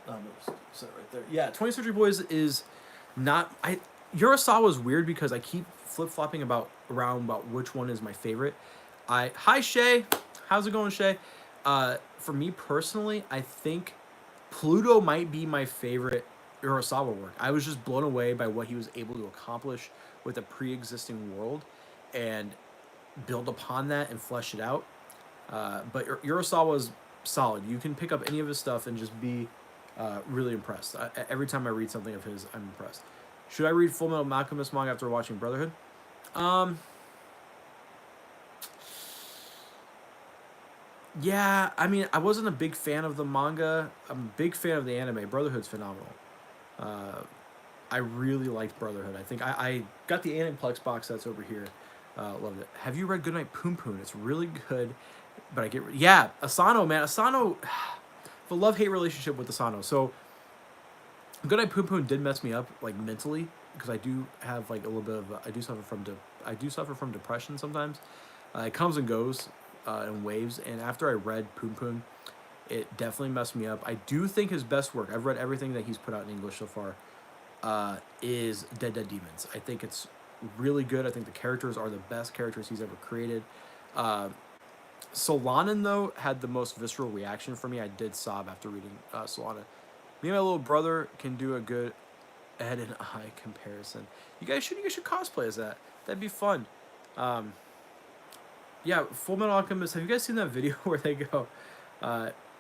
No, set it right there. Yeah, 20th Century Boys is not... Urasawa is weird because I keep flip-flopping around about which one is my favorite. Hi, Shay. How's it going, Shay? For me personally, I think Pluto might be my favorite Urasawa work. I was just blown away by what he was able to accomplish with a pre-existing world and build upon that and flesh it out. But Urasawa is solid. You can pick up any of his stuff and just be really impressed. Every time I read something of his, I'm impressed. Should I read Full Metal Alchemist manga after watching Brotherhood? Yeah, I mean, I wasn't a big fan of the manga. I'm a big fan of the anime. Brotherhood's phenomenal. I really liked Brotherhood. I think I got the Aniplex box that's over here. Loved it. Have you read Goodnight Poon Poon? It's really good, but yeah, Asano, man. Asano, the love-hate relationship with Asano. So Goodnight Poon Poon did mess me up like mentally because I do have like a little bit of I do suffer from depression sometimes. It comes and goes in waves, and after I read Poon Poon, it definitely messed me up. I do think his best work, I've read everything that he's put out in English so far, is Dead Dead Demons. I think it's really good. I think the characters are the best characters he's ever created. Solanin, though, had the most visceral reaction for me. I did sob after reading Solanin. Me and my little brother can do a good head and eye comparison. You guys should cosplay as that. That'd be fun. Yeah, Full Metal Alchemist. Have you guys seen that video where they go,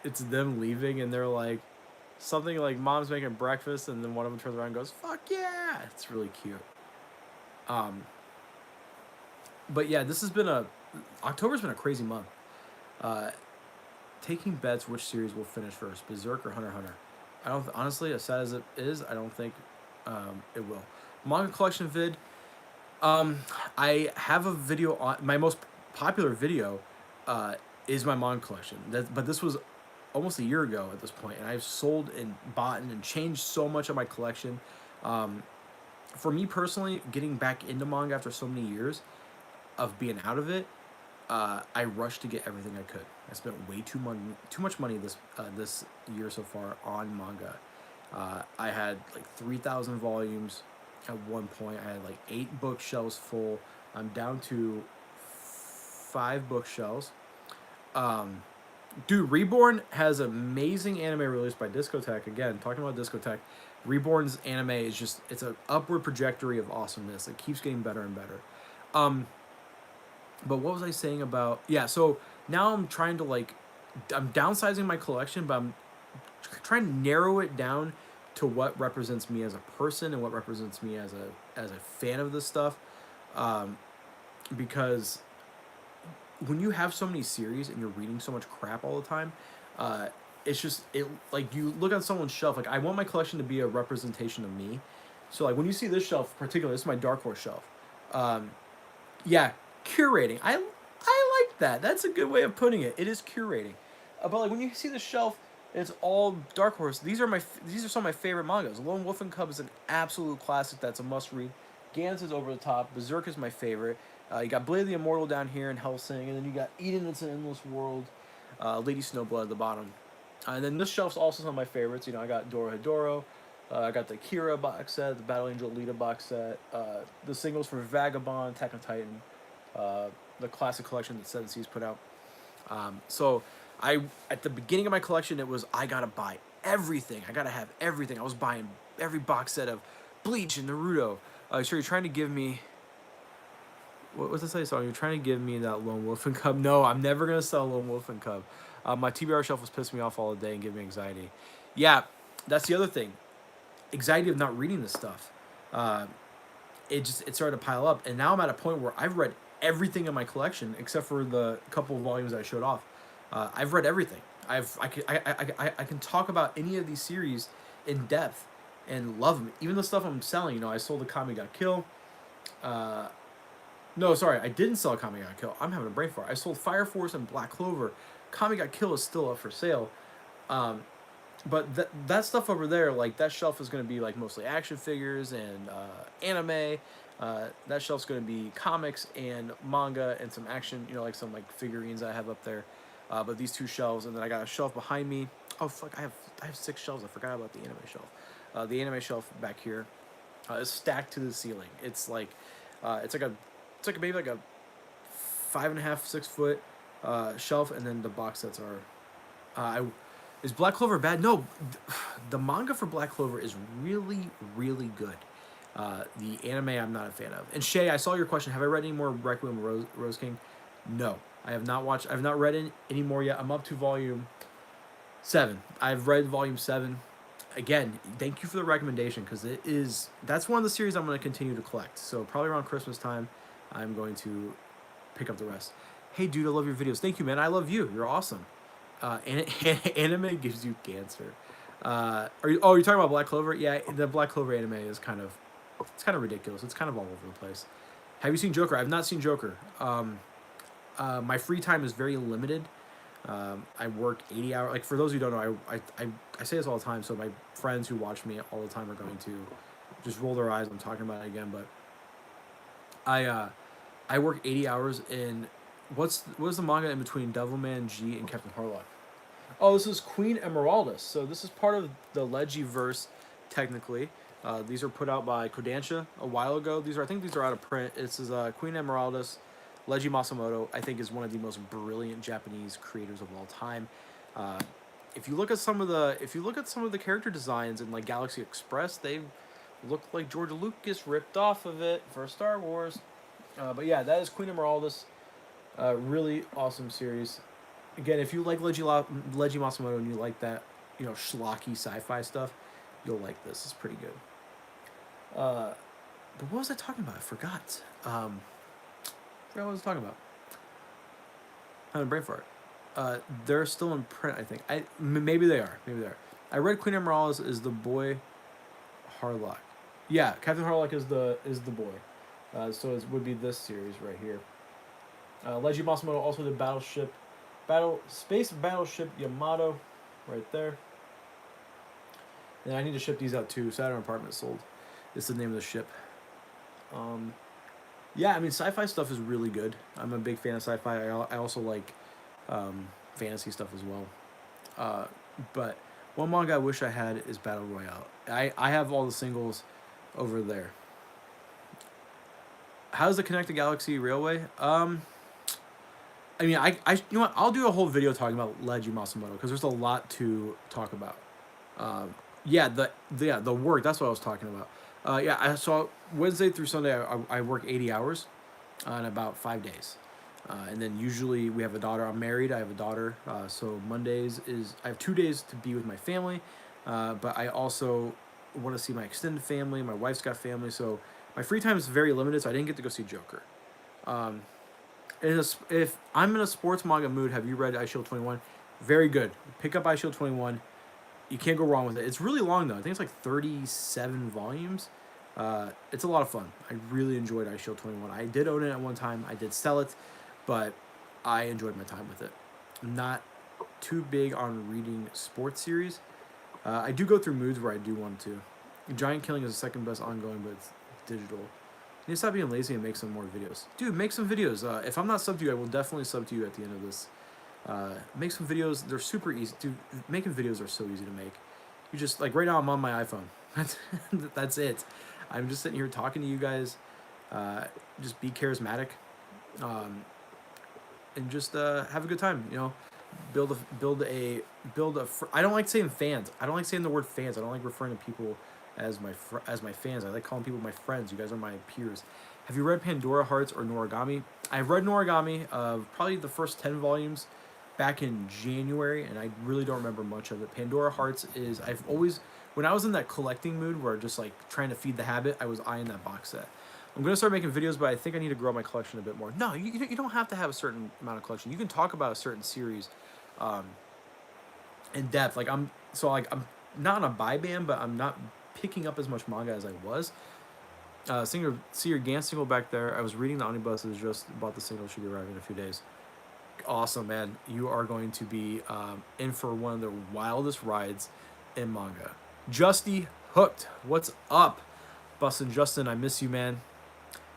it's them leaving and they're like, something like mom's making breakfast, and then one of them turns around and goes, "Fuck yeah!" It's really cute. Um, but yeah, this has been a October's been a crazy month. Uh, Taking bets which series will finish first, Berserk or Hunter x Hunter. I don't honestly, as sad as it is, I don't think it will. Manga collection vid. Um, I have a video on my most popular video, uh, is my manga collection. But this was almost a year ago at this point, and I've sold and bought and changed so much of my collection. Um, for me personally, getting back into manga after so many years of being out of it, I rushed to get everything I could. I spent too much money this year so far on manga. I had like 3,000 volumes at one point. I had like 8 bookshelves full. I'm down to 5 bookshelves. Um, Dude, Reborn has amazing anime released by Discotek. Again, talking about Discotek, Reborn's anime is just it's an upward trajectory of awesomeness. It keeps getting better and better. Um, but what was I saying about so now I'm trying to I'm downsizing my collection, but I'm trying to narrow it down to what represents me as a person and what represents me as a fan of this stuff. Um, because when you have so many series and you're reading so much crap all the time, it's just it like you look on someone's shelf. Like I want my collection to be a representation of me. So like when you see this shelf, particularly, this is my Dark Horse shelf. Um, yeah, curating. I like that. That's a good way of putting it. It is curating. But like when you see the shelf, it's all Dark Horse. These are some of my favorite mangas. Lone Wolf and Cub is an absolute classic. That's a must read. Gans is over the top. Berserk is my favorite. You got Blade of the Immortal down here in Hellsing, and then you got Eden, It's an Endless World, Lady Snowblood at the bottom. And then this shelf's also some of my favorites. You know, I got Doro Hedoro, I got the Kira box set, the Battle Angel Alita box set, the singles for Vagabond, Attack on Titan, the classic collection that Seven Seas put out. So at the beginning of my collection, it was I gotta buy everything. I gotta have everything. I was buying every box set of Bleach and Naruto. So you're trying to give me what was this I saw? You're trying to give me that Lone Wolf and Cub. No, I'm never gonna sell Lone Wolf and Cub. My TBR shelf was pissing me off all day and giving me anxiety. Yeah, that's the other thing. Anxiety of not reading this stuff. Uh, it started to pile up, and now I'm at a point where I've read everything in my collection except for the couple of volumes I showed off. I've read everything. I can talk about any of these series in depth and love them. Even the stuff I'm selling. You know, I sold the Kami Got Kill. No, sorry, I didn't sell Kami Got Kill. I'm having a brain fart. I sold Fire Force and Black Clover. Kami Got Kill is still up for sale. Um, but that stuff over there, like that shelf is going to be like mostly action figures and anime. That shelf's going to be comics and manga and some action, you know, like some like figurines I have up there. But these two shelves, and then I got a shelf behind me. Oh fuck, I have 6 shelves. I forgot about the anime shelf. The anime shelf back here is stacked to the ceiling. It's like maybe like a 5.5, 6 foot shelf, and then the box sets are. Is Black Clover bad? No, the manga for Black Clover is really, really good. The anime I'm not a fan of. And Shay, I saw your question. Have I read any more Requiem Rose King? No, I have not watched. I've not read any more yet. I'm up to volume 7. I've read volume 7. Again, thank you for the recommendation because that's one of the series I'm going to continue to collect. So probably around Christmas time, I'm going to pick up the rest. Hey, dude, I love your videos. Thank you, man. I love you. You're awesome. Anime gives you cancer. You're talking about Black Clover? Yeah, the Black Clover anime is kind of ridiculous. It's kind of all over the place. Have you seen Joker? I've not seen Joker. My free time is very limited. I work 80 hours. Like for those who don't know, I say this all the time. So my friends who watch me all the time are going to just roll their eyes. I'm talking about it again, but I work 80 hours in what's the manga in between Devilman G and Captain Harlock? Oh, this is Queen Emeraldus. So this is part of the Legiverse, technically. These are put out by Kodansha a while ago. I think these are out of print. This is Queen Emeraldus. Leiji Masamoto, I think, is one of the most brilliant Japanese creators of all time. If you look at some of the character designs in like Galaxy Express, they look like George Lucas ripped off of it for Star Wars. But yeah, that is Queen Emeraldus. Really awesome series. Again, if you like Leiji Masamoto and you like that schlocky sci-fi stuff, you'll like this. It's pretty good. But what was I talking about? I forgot. Forgot what I was talking about. I'm a brain fart. They're still in print, I think. Maybe they are. Maybe they are. I read Queen Emerald is the boy Harlock. Yeah, Captain Harlock is the boy. So it would be this series right here. Leiji Masamoto also did Space Battleship Yamato, right there. And I need to ship these out too. Saturn Apartment sold. It's the name of the ship. Yeah, I mean, sci-fi stuff is really good. I'm a big fan of sci-fi. I also like fantasy stuff as well. But one manga I wish I had is Battle Royale. I have all the singles over there. How's the Connected Galaxy Railway? I mean, you know what? I'll do a whole video talking about Leiji Masamoto because there's a lot to talk about. Yeah, the work. That's what I was talking about. Yeah, I saw Wednesday through Sunday. I work 80 hours, in about 5 days, and then usually we have a daughter. I'm married. I have a daughter. So Mondays I have 2 days to be with my family, but I also want to see my extended family. My wife's got family, so my free time is very limited. So I didn't get to go see Joker. If I'm in a sports manga mood, have you read Ice Shield 21? Very good. Pick up Ice Shield 21. You can't go wrong with it. It's really long, though. I think it's like 37 volumes. It's a lot of fun. I really enjoyed Ice Shield 21. I did own it at one time. I did sell it, but I enjoyed my time with it. I'm not too big on reading sports series. I do go through moods where I do want to. Giant Killing is the second best ongoing, but it's digital. You need to stop being lazy and make some more videos. Dude, make some videos. If I'm not subbed to you, I will definitely sub to you at the end of this. Make some videos. They're super easy. Dude, making videos are so easy to make. You just, like right now I'm on my iPhone. That's it. I'm just sitting here talking to you guys. Just be charismatic. And just have a good time, I don't like saying fans. I don't like saying the word fans. I don't like referring to people as my fans. I like calling people my friends. You guys are my peers. Have you read Pandora Hearts or Noragami? I've read Noragami, probably the first 10 volumes back in January, and I really don't remember much of it. Pandora Hearts is, when I was in that collecting mood where just like trying to feed the habit, I was eyeing that box set. I'm going to start making videos, but I think I need to grow my collection a bit more. No, you don't have to have a certain amount of collection. You can talk about a certain series in depth. I'm not on a buy ban, but I'm not picking up as much manga as I was. See your Gans single back there. I was reading the omnibuses, just bought the single, should be arriving in a few days. Awesome, man. You are going to be in for one of the wildest rides in manga. Justy Hooked, what's up? Bustin' Justin, I miss you, man.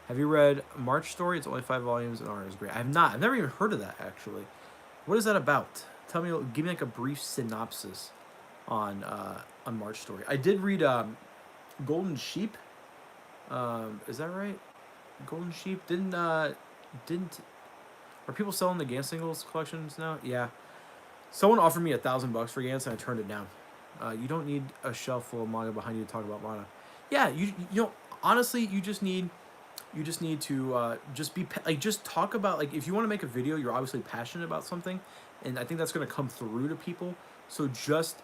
Have you read March Story? It's only 5 volumes and art is great. I have not. I've never even heard of that, actually. What is that about? Give me like a brief synopsis on March Story. I did read Golden Sheep. Is that right? Golden Sheep didn't are people selling the Gans singles collections now? Yeah. Someone offered me $1,000 for Gans and I turned it down. You don't need a shelf full of manga behind you to talk about manga. Yeah, honestly, you just need to just talk about, like, if you want to make a video, you're obviously passionate about something, and I think that's going to come through to people. So just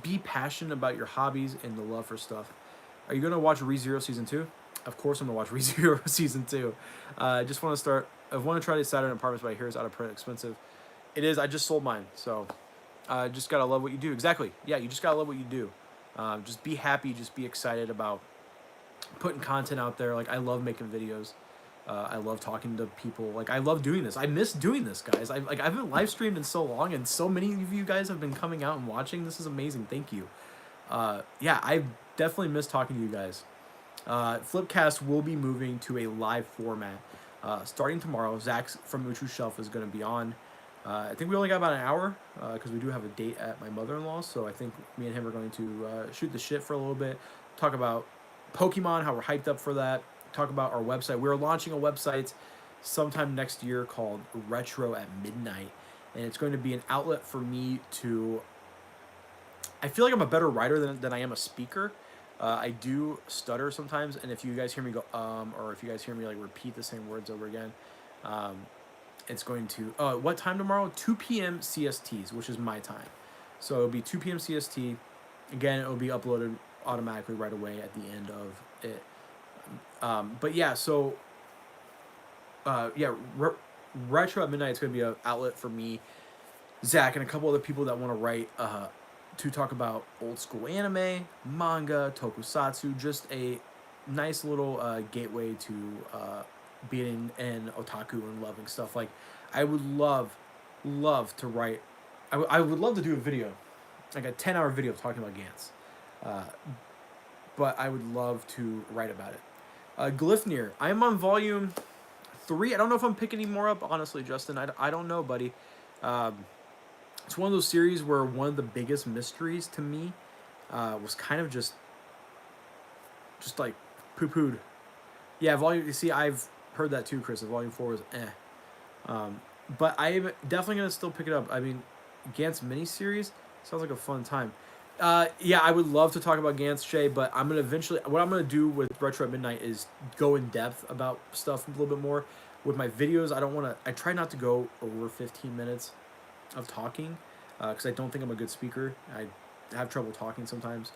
be passionate about your hobbies and the love for stuff. Are you going to watch ReZero Season 2? Of course I'm going to watch ReZero Season 2. I want to try these Saturn Apartments, but I hear it's out of print, expensive. It is. I just sold mine, so just got to love what you do. Exactly. Yeah, you just got to love what you do. Just be happy, just be excited about putting content out there. Like, I love making videos. I love talking to people. Like, I love doing this. I miss doing this, guys. I haven't live streamed in so long, and so many of you guys have been coming out and watching. This is amazing. Thank you. Yeah, I definitely miss talking to you guys. Flipcast will be moving to a live format starting tomorrow. Zach from Uchu Shelf is going to be on. I think we only got about an hour because we do have a date at my mother-in-law's. So I think me and him are going to shoot the shit for a little bit, talk about Pokemon, how we're hyped up for that, talk about our website. We're launching a website sometime next year called Retro at Midnight, and it's going to be an outlet for me to... I feel like I'm a better writer than I am a speaker. I do stutter sometimes, and if you guys hear me go or if you guys hear me like repeat the same words over again, it's going to... what time tomorrow? 2 p.m. CSTs, which is my time. So it'll be 2 p.m. CST. Again, it'll be uploaded automatically right away at the end of it. But yeah, so yeah, Retro at Midnight is going to be an outlet for me, Zach, and a couple other people that want to write to talk about old school anime, manga, tokusatsu, just a nice little gateway to being an otaku and loving stuff. Like, I would love to write. I would love to do a video, like a 10-hour video talking about Gantz. Uh, but I would love to write about it. Glyphnir, I'm on volume 3. I don't know if I'm picking any more up, honestly, Justin. I don't know, buddy. It's one of those series where one of the biggest mysteries to me was kind of just like poo-pooed. Yeah, volume. You see, I've heard that too, Chris. Volume 4 was but I'm definitely gonna still pick it up. I mean, Gantz miniseries sounds like a fun time. Yeah, I would love to talk about Gantz, Shay, but I'm gonna eventually. What I'm gonna do with Retro at Midnight is go in depth about stuff a little bit more. With my videos, I don't want to. I try not to go over 15 minutes of talking, because I don't think I'm a good speaker. I have trouble talking sometimes,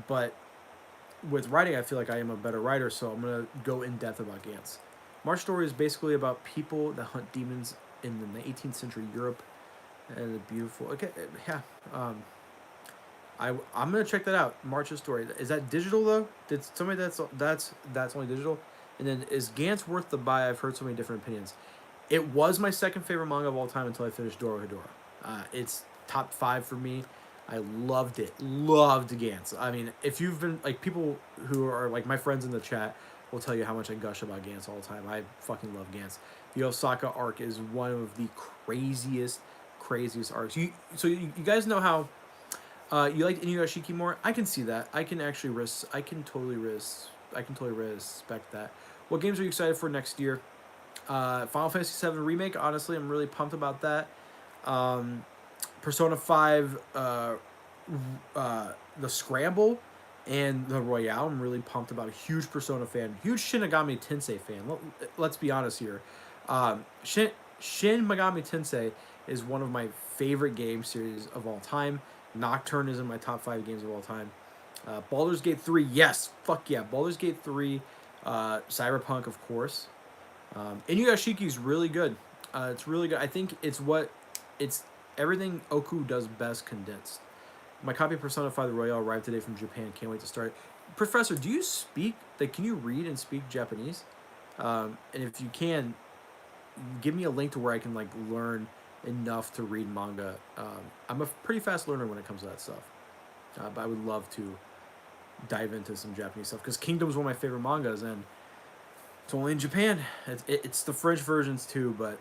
but with writing, I feel like I am a better writer. So I'm gonna go in depth about Gantz. March Story is basically about people that hunt demons in the 18th century Europe, and the beautiful. Okay, yeah. I'm gonna check that out. March's Story. Is that digital though? Did somebody that's only digital? And then is Gantz worth the buy? I've heard so many different opinions. It was my second favorite manga of all time until I finished Dorohedoro. It's top 5 for me. I loved it. Loved Gantz. I mean, if you've been like people who are like my friends in the chat will tell you how much I gush about Gantz all the time. I fucking love Gantz. The Osaka arc is one of the craziest arcs. You guys know how you like Inuyashiki more? I can see that. I can totally respect that. What games are you excited for next year? Final Fantasy VII Remake, honestly, I'm really pumped about that. Persona 5, the Scramble, and the Royale, I'm really pumped about. A huge Persona fan. Huge Shin Megami Tensei fan. Let's be honest here. Shin Megami Tensei is one of my favorite game series of all time. Nocturne is in my top 5 games of all time. Baldur's Gate 3, yes. Fuck yeah. Baldur's Gate 3, Cyberpunk, of course. Inuyashiki is really good. It's really good. I think it's everything Oku does best condensed. My copy of Persona 5 The Royale arrived today from Japan. Can't wait to start. Professor, do you speak, can you read and speak Japanese? And if you can, give me a link to where I can learn enough to read manga. I'm a pretty fast learner when it comes to that stuff. But I would love to dive into some Japanese stuff because Kingdom is one of my favorite mangas, and it's only in Japan. It's the French versions too, but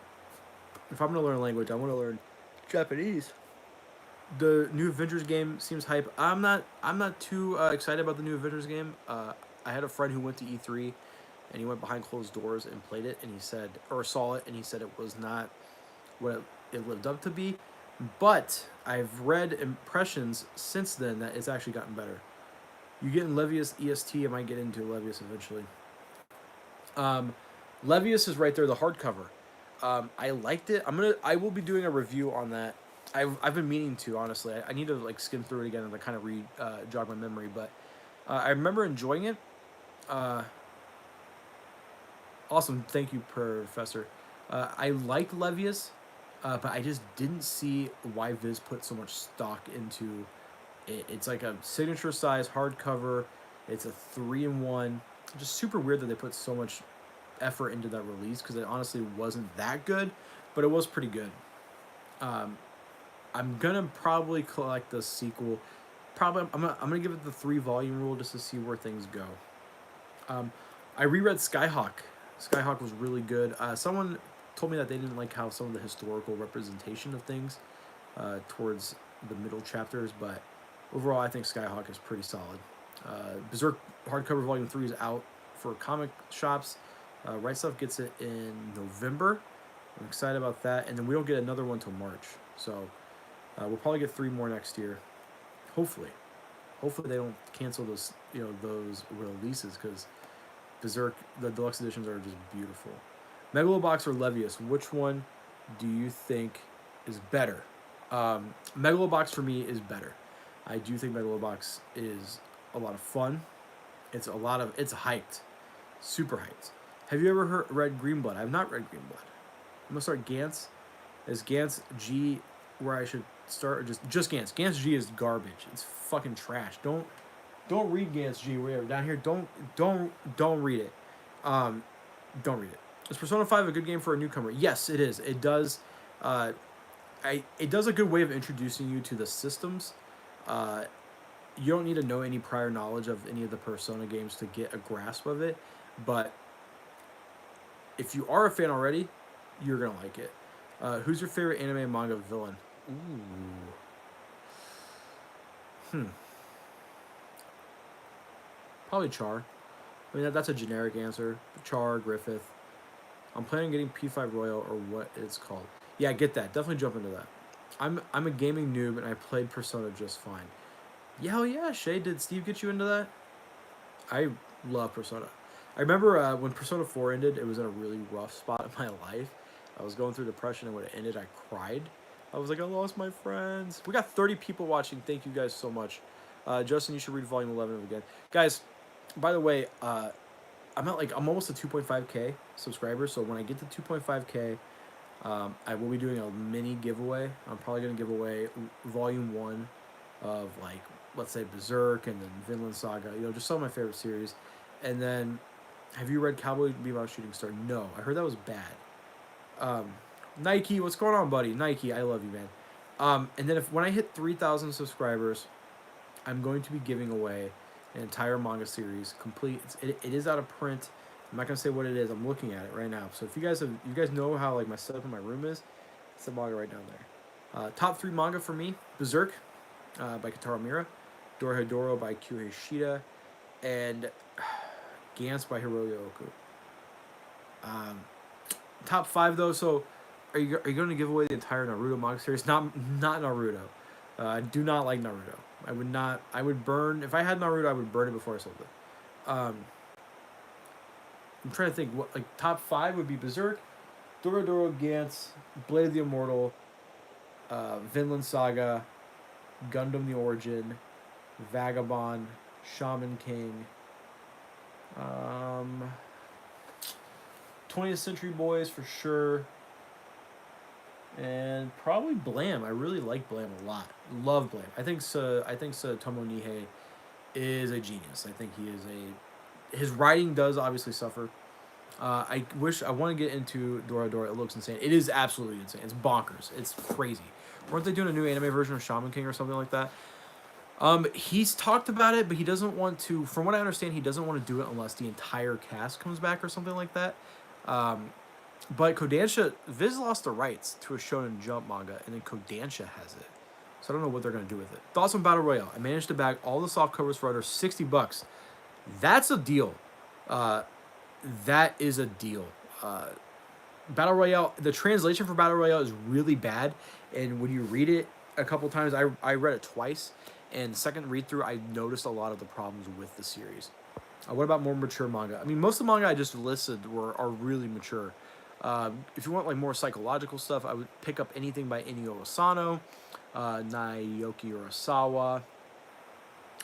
if I'm gonna learn a language, I want to learn Japanese. The new Avengers game seems hype. I'm not too excited about the new Avengers game. I had a friend who went to E3, and he went behind closed doors and played it, and he said, or saw it, and he said it was not what it lived up to be. But I've read impressions since then that it's actually gotten better. You get in Levius EST, I might get into Levius eventually. Levius is right there, the hardcover. I liked it. I will be doing a review on that. I've been meaning to, honestly. I need to skim through it again and kind of jog my memory, but I remember enjoying it. Awesome, thank you, Professor. I liked Levius, but I just didn't see why Viz put so much stock into it. It's like a signature size hardcover. It's a 3-in-1. Just super weird that they put so much effort into that release because it honestly wasn't that good, but it was pretty good. I'm gonna probably collect the sequel. Probably I'm gonna give it the 3-volume rule just to see where things go. I reread Skyhawk. Skyhawk was really good. Someone told me that they didn't like how some of the historical representation of things towards the middle chapters, but overall I think Skyhawk is pretty solid. Berserk hardcover volume 3 is out for comic shops. Right Stuff gets it in November. I'm excited about that, and then we don't get another one till March. So we'll probably get 3 more next year. Hopefully they don't cancel those those releases because Berserk, the deluxe editions are just beautiful. Megalobox or Levius, which one do you think is better? Megalobox for me is better. I do think Megalobox is a lot of fun. It's hyped, super hyped. Have you ever read Greenblood? I've not read Greenblood. I'm gonna start Gantz. Is Gantz G where I should start, or just Gantz? Gantz G is garbage. It's fucking trash. Don't read Gantz G. Whatever down here. Don't read it. Um, don't read it. Is Persona 5 a good game for a newcomer? Yes, it is. It does. Uh, it does a good way of introducing you to the systems. Uh, you don't need to know any prior knowledge of any of the Persona games to get a grasp of it, but if you are a fan already, you're gonna like it. Who's your favorite anime and manga villain? Ooh. Probably Char. I mean, that's a generic answer. Char, Griffith. I'm planning on getting P5 Royal or what it's called. Yeah, get that. Definitely jump into that. I'm a gaming noob and I played Persona just fine. Yeah, hell yeah, Shay. Did Steve get you into that? I love Persona. I remember when Persona 4 ended, it was in a really rough spot in my life. I was going through depression, and when it ended, I cried. I was like, I lost my friends. We got 30 people watching. Thank you guys so much. Justin, you should read volume 11 again. Guys, by the way, I'm almost at 2.5k subscribers. So when I get to 2.5k, I will be doing a mini giveaway. I'm probably gonna give away volume 1 of, like, let's say Berserk, and then Vinland Saga. Just some of my favorite series. And then, have you read Cowboy Bebop Shooting Star? No, I heard that was bad. Nike, what's going on, buddy? Nike, I love you, man. And then when I hit 3,000 subscribers, I'm going to be giving away an entire manga series, complete. It is out of print. I'm not gonna say what it is. I'm looking at it right now. So if you guys know how, like, my setup in my room is, it's the manga right down there. Top 3 manga for me: Berserk, by Kentaro Miura, Dorohedoro by Kyu Hishida, and Gantz by Hiroyo Oku. Top 5 though. So, are you going to give away the entire Naruto manga series? Not Naruto. I do not like Naruto. I would not. I would burn, if I had Naruto. I would burn it before I sold it. I'm trying to think. What, like, top 5 would be Berserk, Dorohedoro, Gantz, Blade of the Immortal, Vinland Saga, Gundam the Origin, Vagabond, Shaman King, 20th Century Boys for sure, and probably Blam. I really like Blam a lot. Love Blam. I think Satomu Nihei is a genius. I think he is his writing does obviously suffer. I want to get into Dora Dora. It looks insane. It is absolutely insane. It's bonkers. It's crazy. Weren't they doing a new anime version of Shaman King or something like that? He's talked about it, but he doesn't want to. From what I understand, he doesn't want to do it unless the entire cast comes back or something like that. But Kodansha, Viz lost the rights to a Shonen Jump manga, and then Kodansha has it. So I don't know what they're gonna do with it. Thoughts on Battle Royale? I managed to bag all the soft covers for under $60. That's a deal. That is a deal. Battle Royale. The translation for Battle Royale is really bad, and when you read it a couple times, I read it twice, and second read through, I noticed a lot of the problems with the series. What about more mature manga? I mean, most of the manga I just listed are really mature. If you want, like, more psychological stuff, I would pick up anything by Inio Asano, Naoki Urasawa,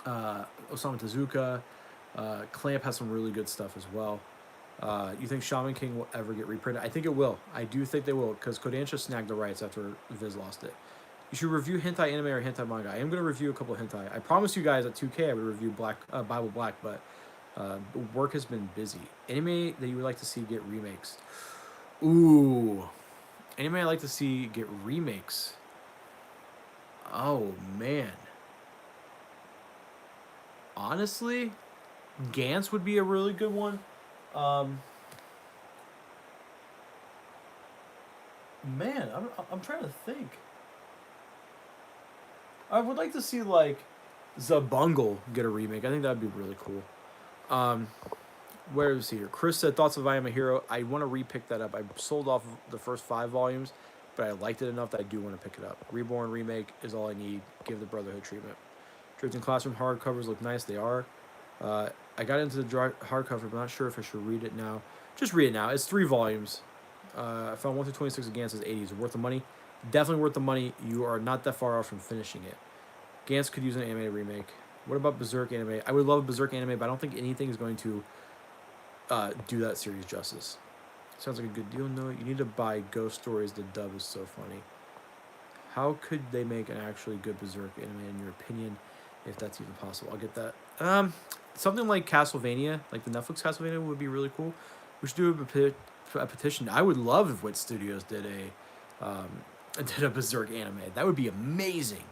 Osamu Tezuka. Clamp has some really good stuff as well. You think Shaman King will ever get reprinted? I think it will. I do think they will, because Kodansha snagged the rights after Viz lost it. You should review hentai anime or hentai manga. I am going to review a couple of hentai. I promised you guys at 2K I would review Bible Black, but work has been busy. Anime that you would like to see get remakes? Ooh. Anime I'd like to see get remakes? Oh, man. Honestly, Gantz would be a really good one. Man, I'm trying to think. I would like to see, like, Zabungle get a remake. I think that would be really cool. Where is he here? Chris said, thoughts of I Am a Hero. I want to re-pick that up. I sold off the first 5 volumes, but I liked it enough that I do want to pick it up. Reborn remake is all I need. Give the Brotherhood treatment. Drifting Classroom hardcovers look nice. They are. I got into the hardcover, but I'm not sure if I should read it now. Just read it now. It's 3 volumes. I found 1 through 26 again. Says 80s. Worth the money? Definitely worth the money. You are not that far off from finishing it. Gantz could use an anime remake. What about Berserk anime? I would love a Berserk anime, but I don't think anything is going to do that series justice. Sounds like a good deal. No, you need to buy Ghost Stories. The dub is so funny. How could they make an actually good Berserk anime in your opinion, if that's even possible? I'll get that. Something like Castlevania, like the Netflix Castlevania, would be really cool. We should do a petition. I would love if Wit Studios did a Berserk anime. That would be amazing.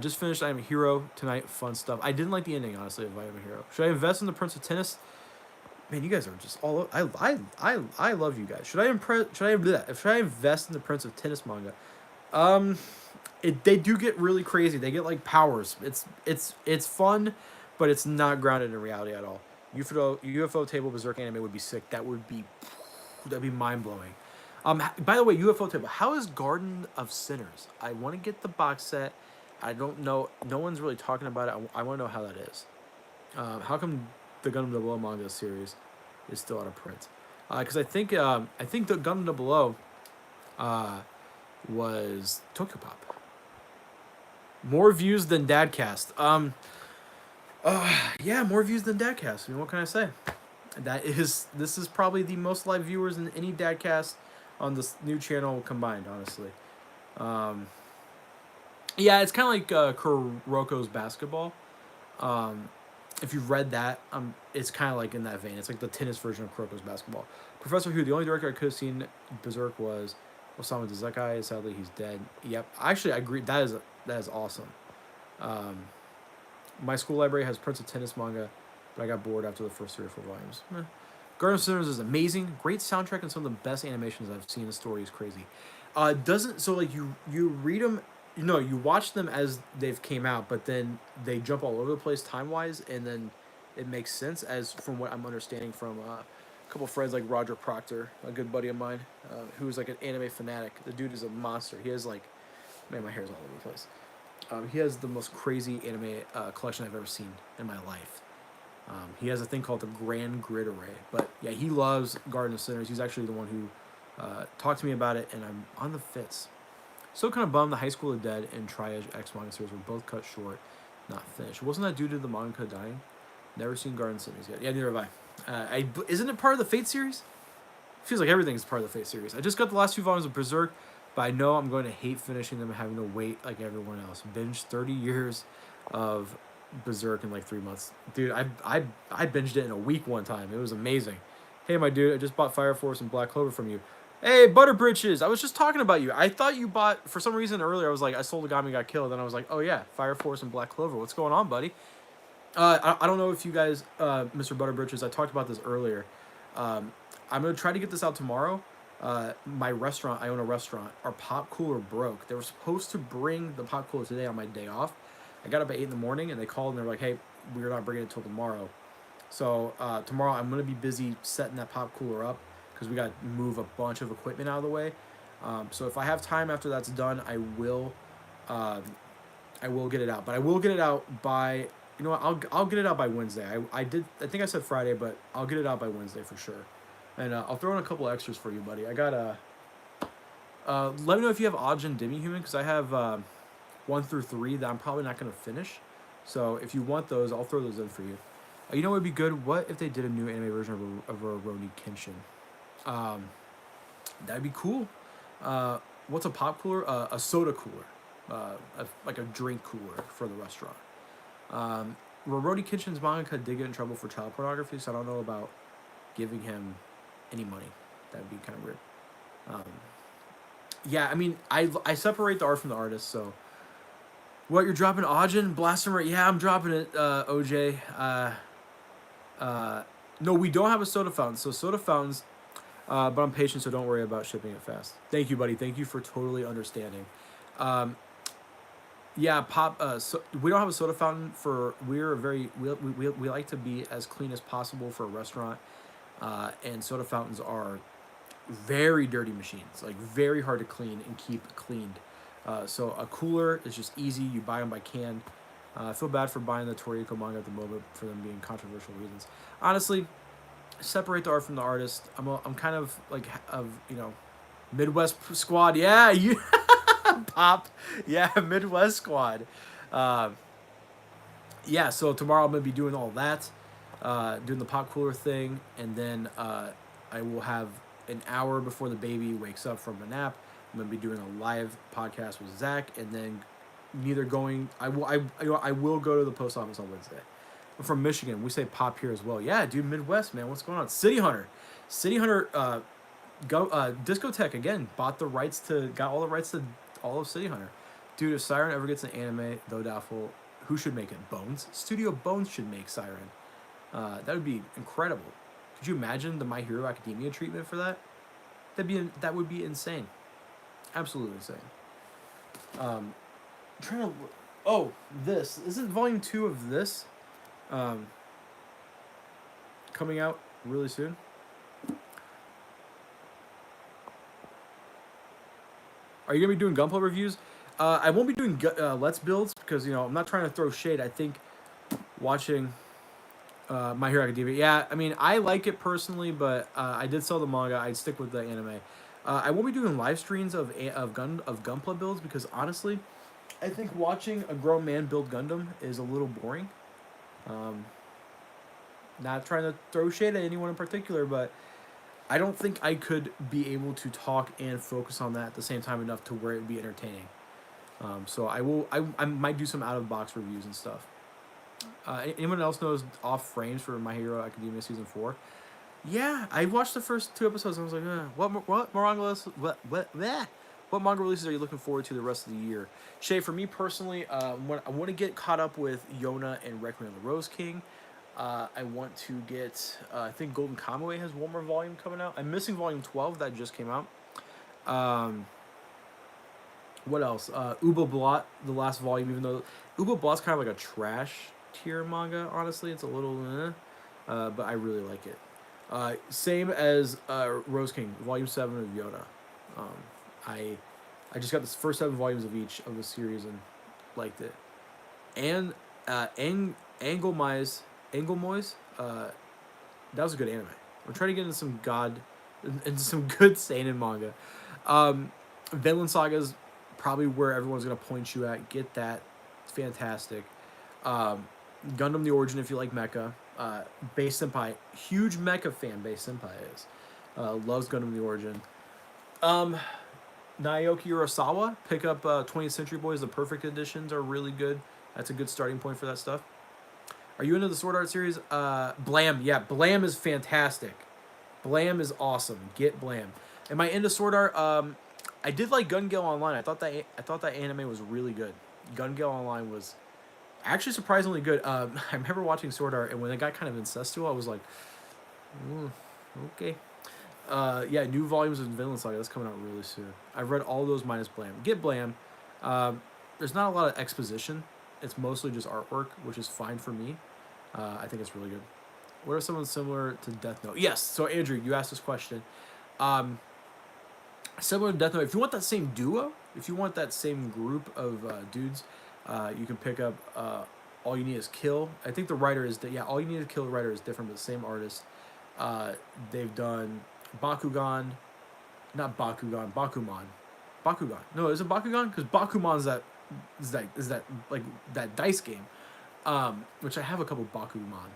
Just finished I Am a Hero tonight. Fun stuff. I didn't like the ending, honestly, of I Am a Hero. Should I invest in the Prince of Tennis? Man, you guys are just all. I love you guys. Should I impress? Should I invest in the Prince of Tennis manga? Um, they do get really crazy. They get like powers. It's fun, but it's not grounded in reality at all. UFO Table Berserk anime would be sick. That'd be mind blowing. By the way, UFO Table. How is Garden of Sinners? I want to get the box set. I don't know. No one's really talking about it. I want to know how that is. How come the Gundam Double O manga series is still out of print? Because I think the Gundam Double O was Tokyo Pop. More views than Dadcast. Yeah, more views than Dadcast. I mean, what can I say? This is probably the most live viewers in any Dadcast on this new channel combined. Honestly, yeah, it's kind of like Kuroko's Basketball. If you've read that, it's kind of like in that vein. It's like the tennis version of Kuroko's Basketball. Professor Who, the only director I could have seen Berserk was Osamu Tezuka. Sadly, he's dead. Yep, actually, I agree. That is awesome. My school library has Prince of Tennis manga, but I got bored after the first 3 or 4 volumes. Garden of Sinners is amazing. Great soundtrack and some of the best animations I've seen. The story is crazy. Doesn't so like you read them. You watch them as they've came out, but then they jump all over the place time wise, and then it makes sense as from what I'm understanding from a couple friends like Roger Proctor, a good buddy of mine, who's like an anime fanatic. The dude is a monster. He has like, man, my hair's all over the place. He has the most crazy anime collection I've ever seen in my life. He has a thing called the Grand Grid Array. But yeah, he loves Garden of Sinners. He's actually the one who talked to me about it, and I'm on the fence. So kind of bummed the High School of Dead and Tri-Edge X manga series were both cut short, not finished. Wasn't that due to the manga dying? Never seen Garden of Sinners yet. Yeah, neither have I. Isn't it part of the Fate series? Feels like everything's part of the Fate series. I just got the last 2 volumes of Berserk, but I know I'm going to hate finishing them and having to wait like everyone else. Binge 30 years of Berserk in like 3 months. Dude, I binged it in a week one time. It was amazing. Hey, my dude, I just bought Fire Force and Black Clover from you. Hey, Butter Britches, I was just talking about you. I thought you bought, for some reason earlier, I was like, I sold a Gami got killed. And I was like, oh yeah, Fire Force and Black Clover. What's going on, buddy? I don't know if you guys, Mr. Butter Britches, I talked about this earlier. I'm going to try to get this out tomorrow. My restaurant, I own a restaurant, our pop cooler broke. They were supposed to bring the pop cooler today on my day off. I got up at 8 in the morning and they called and they're like, hey, we're not bringing it till tomorrow. So tomorrow I'm going to be busy setting that pop cooler up because we got to move a bunch of equipment out of the way. So if I have time after that's done, I will get it out. But I will get it out by, you know what, I'll get it out by Wednesday. I think I said Friday, but I'll get it out by Wednesday for sure. And I'll throw in a couple extras for you, buddy. I got let me know if you have Ajin Demi-Human, because I have 1 through 3 that I'm probably not going to finish. So if you want those, I'll throw those in for you. You know what would be good? What if they did a new anime version of a Rurouni Kenshin? That'd be cool. What's a pop cooler? A soda cooler. Like a drink cooler for the restaurant. Rurouni Kenshin's manga did get in trouble for child pornography, so I don't know about giving him any money. That'd be kind of weird. Yeah, I mean, I separate the art from the artist, so... What, you're dropping Ajin? Blasphemer? Yeah, I'm dropping it, OJ. No, we don't have a soda fountain, so soda fountains... but I'm patient, so don't worry about shipping it fast. Thank you, buddy. Thank you for totally understanding. Yeah, so we don't have a soda fountain for... We like to be as clean as possible for a restaurant. And soda fountains are very dirty machines, like very hard to clean and keep cleaned. So a cooler is just easy. You buy them by can. I feel bad for buying the Toriko manga at the moment for them being controversial reasons. Honestly, separate the art from the artist. I'm kind of like Midwest squad. Yeah, you. Pop. Yeah, Midwest Squad. Uh, yeah, so tomorrow I'm going to be doing all that, doing the pop cooler thing, and then I will have an hour before the baby wakes up from a nap. I'm going to be doing a live podcast with Zach, and then neither going. I will go to the post office on Wednesday. I'm from Michigan. We say pop here as well. Yeah, dude, Midwest, man. What's going on? City Hunter. City Hunter Discotheque again got all the rights to all of City Hunter. Dude, if Siren ever gets an anime, though doubtful, who should make it? Bones? Studio Bones should make Siren. That would be incredible. Could you imagine the My Hero Academia treatment for that? That would be insane. Absolutely insane. Trying to. Oh, this isn't volume 2 of this. Coming out really soon. Are you gonna be doing Gunpla reviews? I won't be doing Let's Builds because I'm not trying to throw shade. I think watching My Hero Academia. Yeah, I mean I like it personally, but I did sell the manga. I'd stick with the anime. I won't be doing live streams of Gunpla builds because honestly, I think watching a grown man build Gundam is a little boring. Not trying to throw shade at anyone in particular, but I don't think I could be able to talk and focus on that at the same time enough to where it would be entertaining. So I might do some out of box reviews and stuff. Anyone else knows off frames for My Hero Academia season 4? Yeah, I watched the first 2 episodes and I was like, what manga releases are you looking forward to the rest of the year? Shay, for me personally, I want to get caught up with Yona and Requiem of the Rose King. I want to get, I think Golden Kamuy has one more volume coming out. I'm missing volume 12 that just came out. What else? Ubo Blot, the last volume, even though Ubo Blot's kind of like a trash tier manga, honestly. It's a little, but I really like it. Same as Rose King, volume 7 of Yona. I just got the first 7 volumes of each of the series and liked it. And Anglemois, that was a good anime. I'm trying to get into some good seinen manga. Vinland Saga's probably where everyone's gonna point you at. Get that, it's fantastic. Gundam the Origin if you like mecha. Base Senpai, huge mecha fan. Base Senpai is loves Gundam the Origin. Naoki Urasawa, pick up 20th Century Boys. The Perfect Editions are really good. That's a good starting point for that stuff. Are you into the Sword Art series? Blam, yeah, Blam is fantastic. Blam is awesome. Get Blam. Am I into Sword Art? I did like Gun Gale Online. I thought that anime was really good. Gun Gale Online was actually surprisingly good. I remember watching Sword Art, and when it got kind of incestual, I was like, okay. Yeah, new volumes of Vinland Saga. That's coming out really soon. I've read all those minus Blam. Get Blam. There's not a lot of exposition. It's mostly just artwork, which is fine for me. I think it's really good. What are someone similar to Death Note? Yes. So Andrew, you asked this question. Similar to Death Note. If you want that same duo, if you want that same group of dudes, you can pick up All You Need Is Kill. I think the writer is All You Need to Kill the writer is different, but the same artist. They've done Bakugan, not Bakugan, Bakuman. Bakugan. No, is it Bakugan? Because Bakuman's is that like that dice game, which I have a couple Bakuman.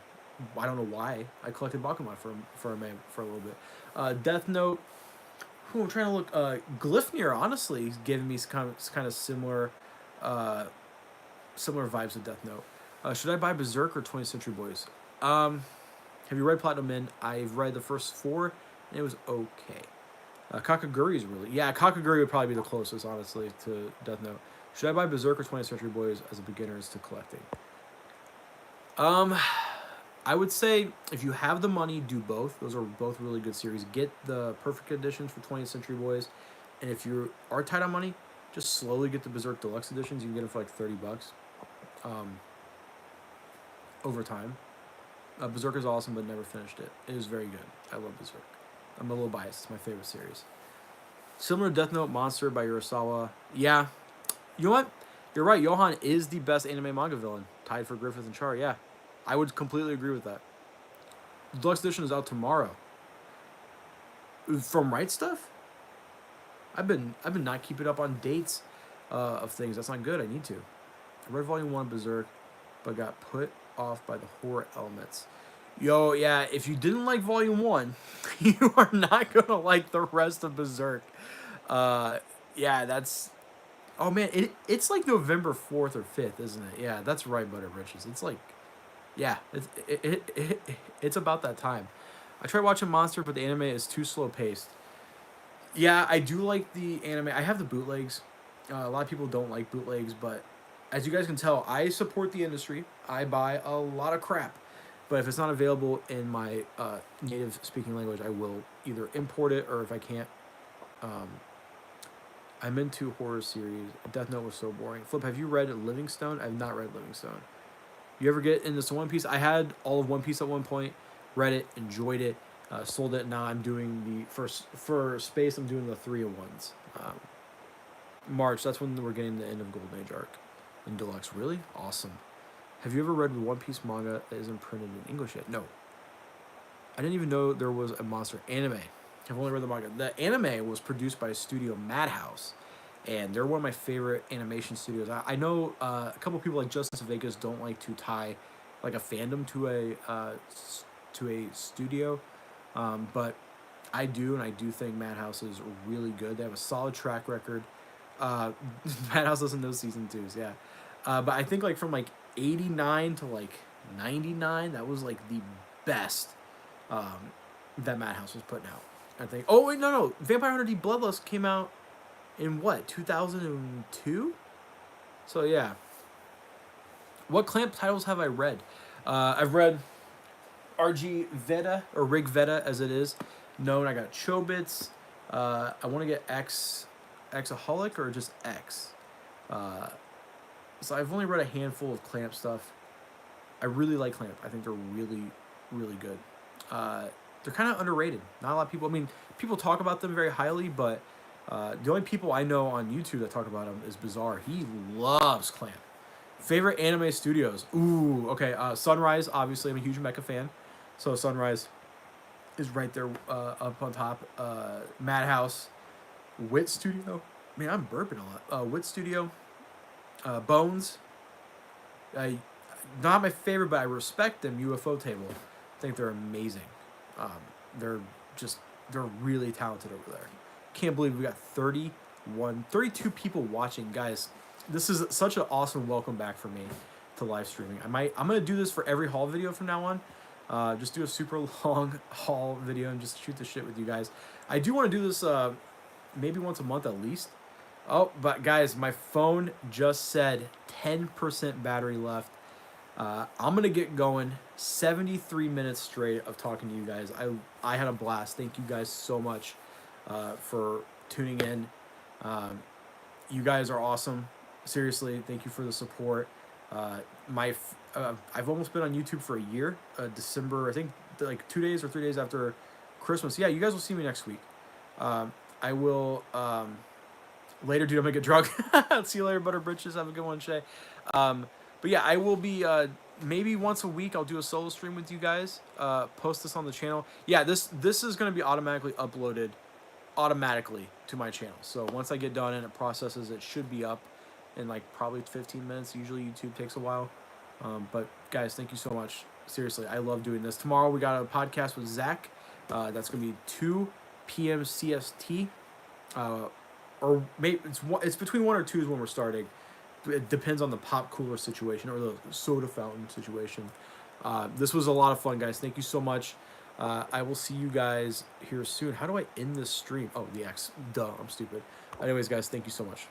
I don't know why I collected Bakuman for a little bit. Death Note. I'm trying to look. Glyphnir honestly is giving me kind of similar vibes of Death Note. Should I buy Berserk or 20th Century Boys? Have you read Platinum Men? I've read the first 4 and it was okay. Kakaguri is Kakaguri would probably be the closest honestly to Death Note. Should I buy Berserk or 20th Century Boys as a beginners to collecting? I would say if you have the money, do both. Those are both really good series. Get the Perfect Editions for 20th Century Boys, and if you are tight on money, just slowly get the Berserk Deluxe Editions. You can get them for like $30. Over time. Berserk is awesome, but never finished it. It is very good. I love Berserk. I'm a little biased. It's my favorite series. Similar to Death Note, Monster by Urasawa. Yeah. You know what? You're right. Johan is the best anime manga villain. Tied for Griffith and Char. Yeah. I would completely agree with that. The Deluxe Edition is out tomorrow. From Right Stuff? I've been not keeping up on dates. of things. That's not good. I need to. I read Volume 1 Berserk, but got put off by the horror elements. Yo, yeah, if you didn't like Volume 1, you are not going to like the rest of Berserk. Yeah, that's... Oh, man, it's like November 4th or 5th, isn't it? Yeah, that's right, Butter Britches. It's like... Yeah, it's about that time. I tried watching Monster, but the anime is too slow paced. Yeah, I do like the anime. I have the bootlegs. A lot of people don't like bootlegs, but as you guys can tell, I support the industry. I buy a lot of crap. But if it's not available in my native speaking language, I will either import it, or if I can't, um, I'm into horror series. Death Note was so boring. Flip, have you read Livingstone? I've not read Livingstone. You ever get into some One Piece? I had all of One Piece at one point, read it, enjoyed it, sold it. Now I'm doing for Space, I'm doing the 301s. March, that's when we're getting the end of Golden Age arc in Deluxe. Really? Awesome. Have you ever read One Piece manga that isn't printed in English yet? No. I didn't even know there was a Monster anime. I've only read the manga. The anime was produced by Studio Madhouse, and they're one of my favorite animation studios. I know a couple people like Justice Vegas don't like to tie like a fandom to a studio, but I do, and I do think Madhouse is really good. They have a solid track record. Madhouse doesn't know season 2s, yeah. But I think like from like 89 to like 99, that was like the best that Madhouse was putting out. I think. Oh wait, no, Vampire Hunter D Bloodlust came out in what, 2002? So yeah. What Clamp titles have I read? I've read RG Veda, or Rig Veda as it is known. I got Chobits. I want to get Xaholic or just X. So I've only read a handful of Clamp stuff. I really like Clamp. I think they're really, really good. They're kind of underrated. Not a lot of people. I mean, people talk about them very highly, but the only people I know on YouTube that talk about them is Bizarre. He loves Clamp. Favorite anime studios? Ooh, okay. Sunrise, obviously. I'm a huge Mecha fan. So Sunrise is right there up on top. Madhouse. Wit Studio. Man, I'm burping a lot. Wit Studio. Bones. Not my favorite, but I respect them. UFO Table. I think they're amazing. They're really talented over there. Can't believe we got 32 people watching. Guys, this is such an awesome welcome back for me to live streaming. I'm going to do this for every haul video from now on. Just do a super long haul video and just shoot the shit with you guys. I do want to do this maybe once a month at least. Oh, but guys, my phone just said 10% battery left. I'm going to get going. 73 minutes straight of talking to you guys. I had a blast. Thank you guys so much for tuning in. You guys are awesome. Seriously, thank you for the support. I've almost been on YouTube for a year. December, I think, like 2 days or 3 days after Christmas. Yeah, you guys will see me next week. I will... later, dude, I'm going to get drunk. See you later, Butter Britches. Have a good one, Shay. But yeah, I will be... maybe once a week I'll do a solo stream with you guys. Post this on the channel. Yeah, this is going to be automatically uploaded to my channel. So once I get done and it processes, it should be up in like probably 15 minutes. Usually YouTube takes a while. But guys, thank you so much. Seriously, I love doing this. Tomorrow we got a podcast with Zach. That's going to be 2 p.m. CST. Or maybe it's between 1 or 2 is when we're starting. It depends on the pop cooler situation or the soda fountain situation. This was a lot of fun, guys. Thank you so much. I will see you guys here soon. How do I end this stream? Oh, the X. Duh, I'm stupid. Anyways, guys, thank you so much.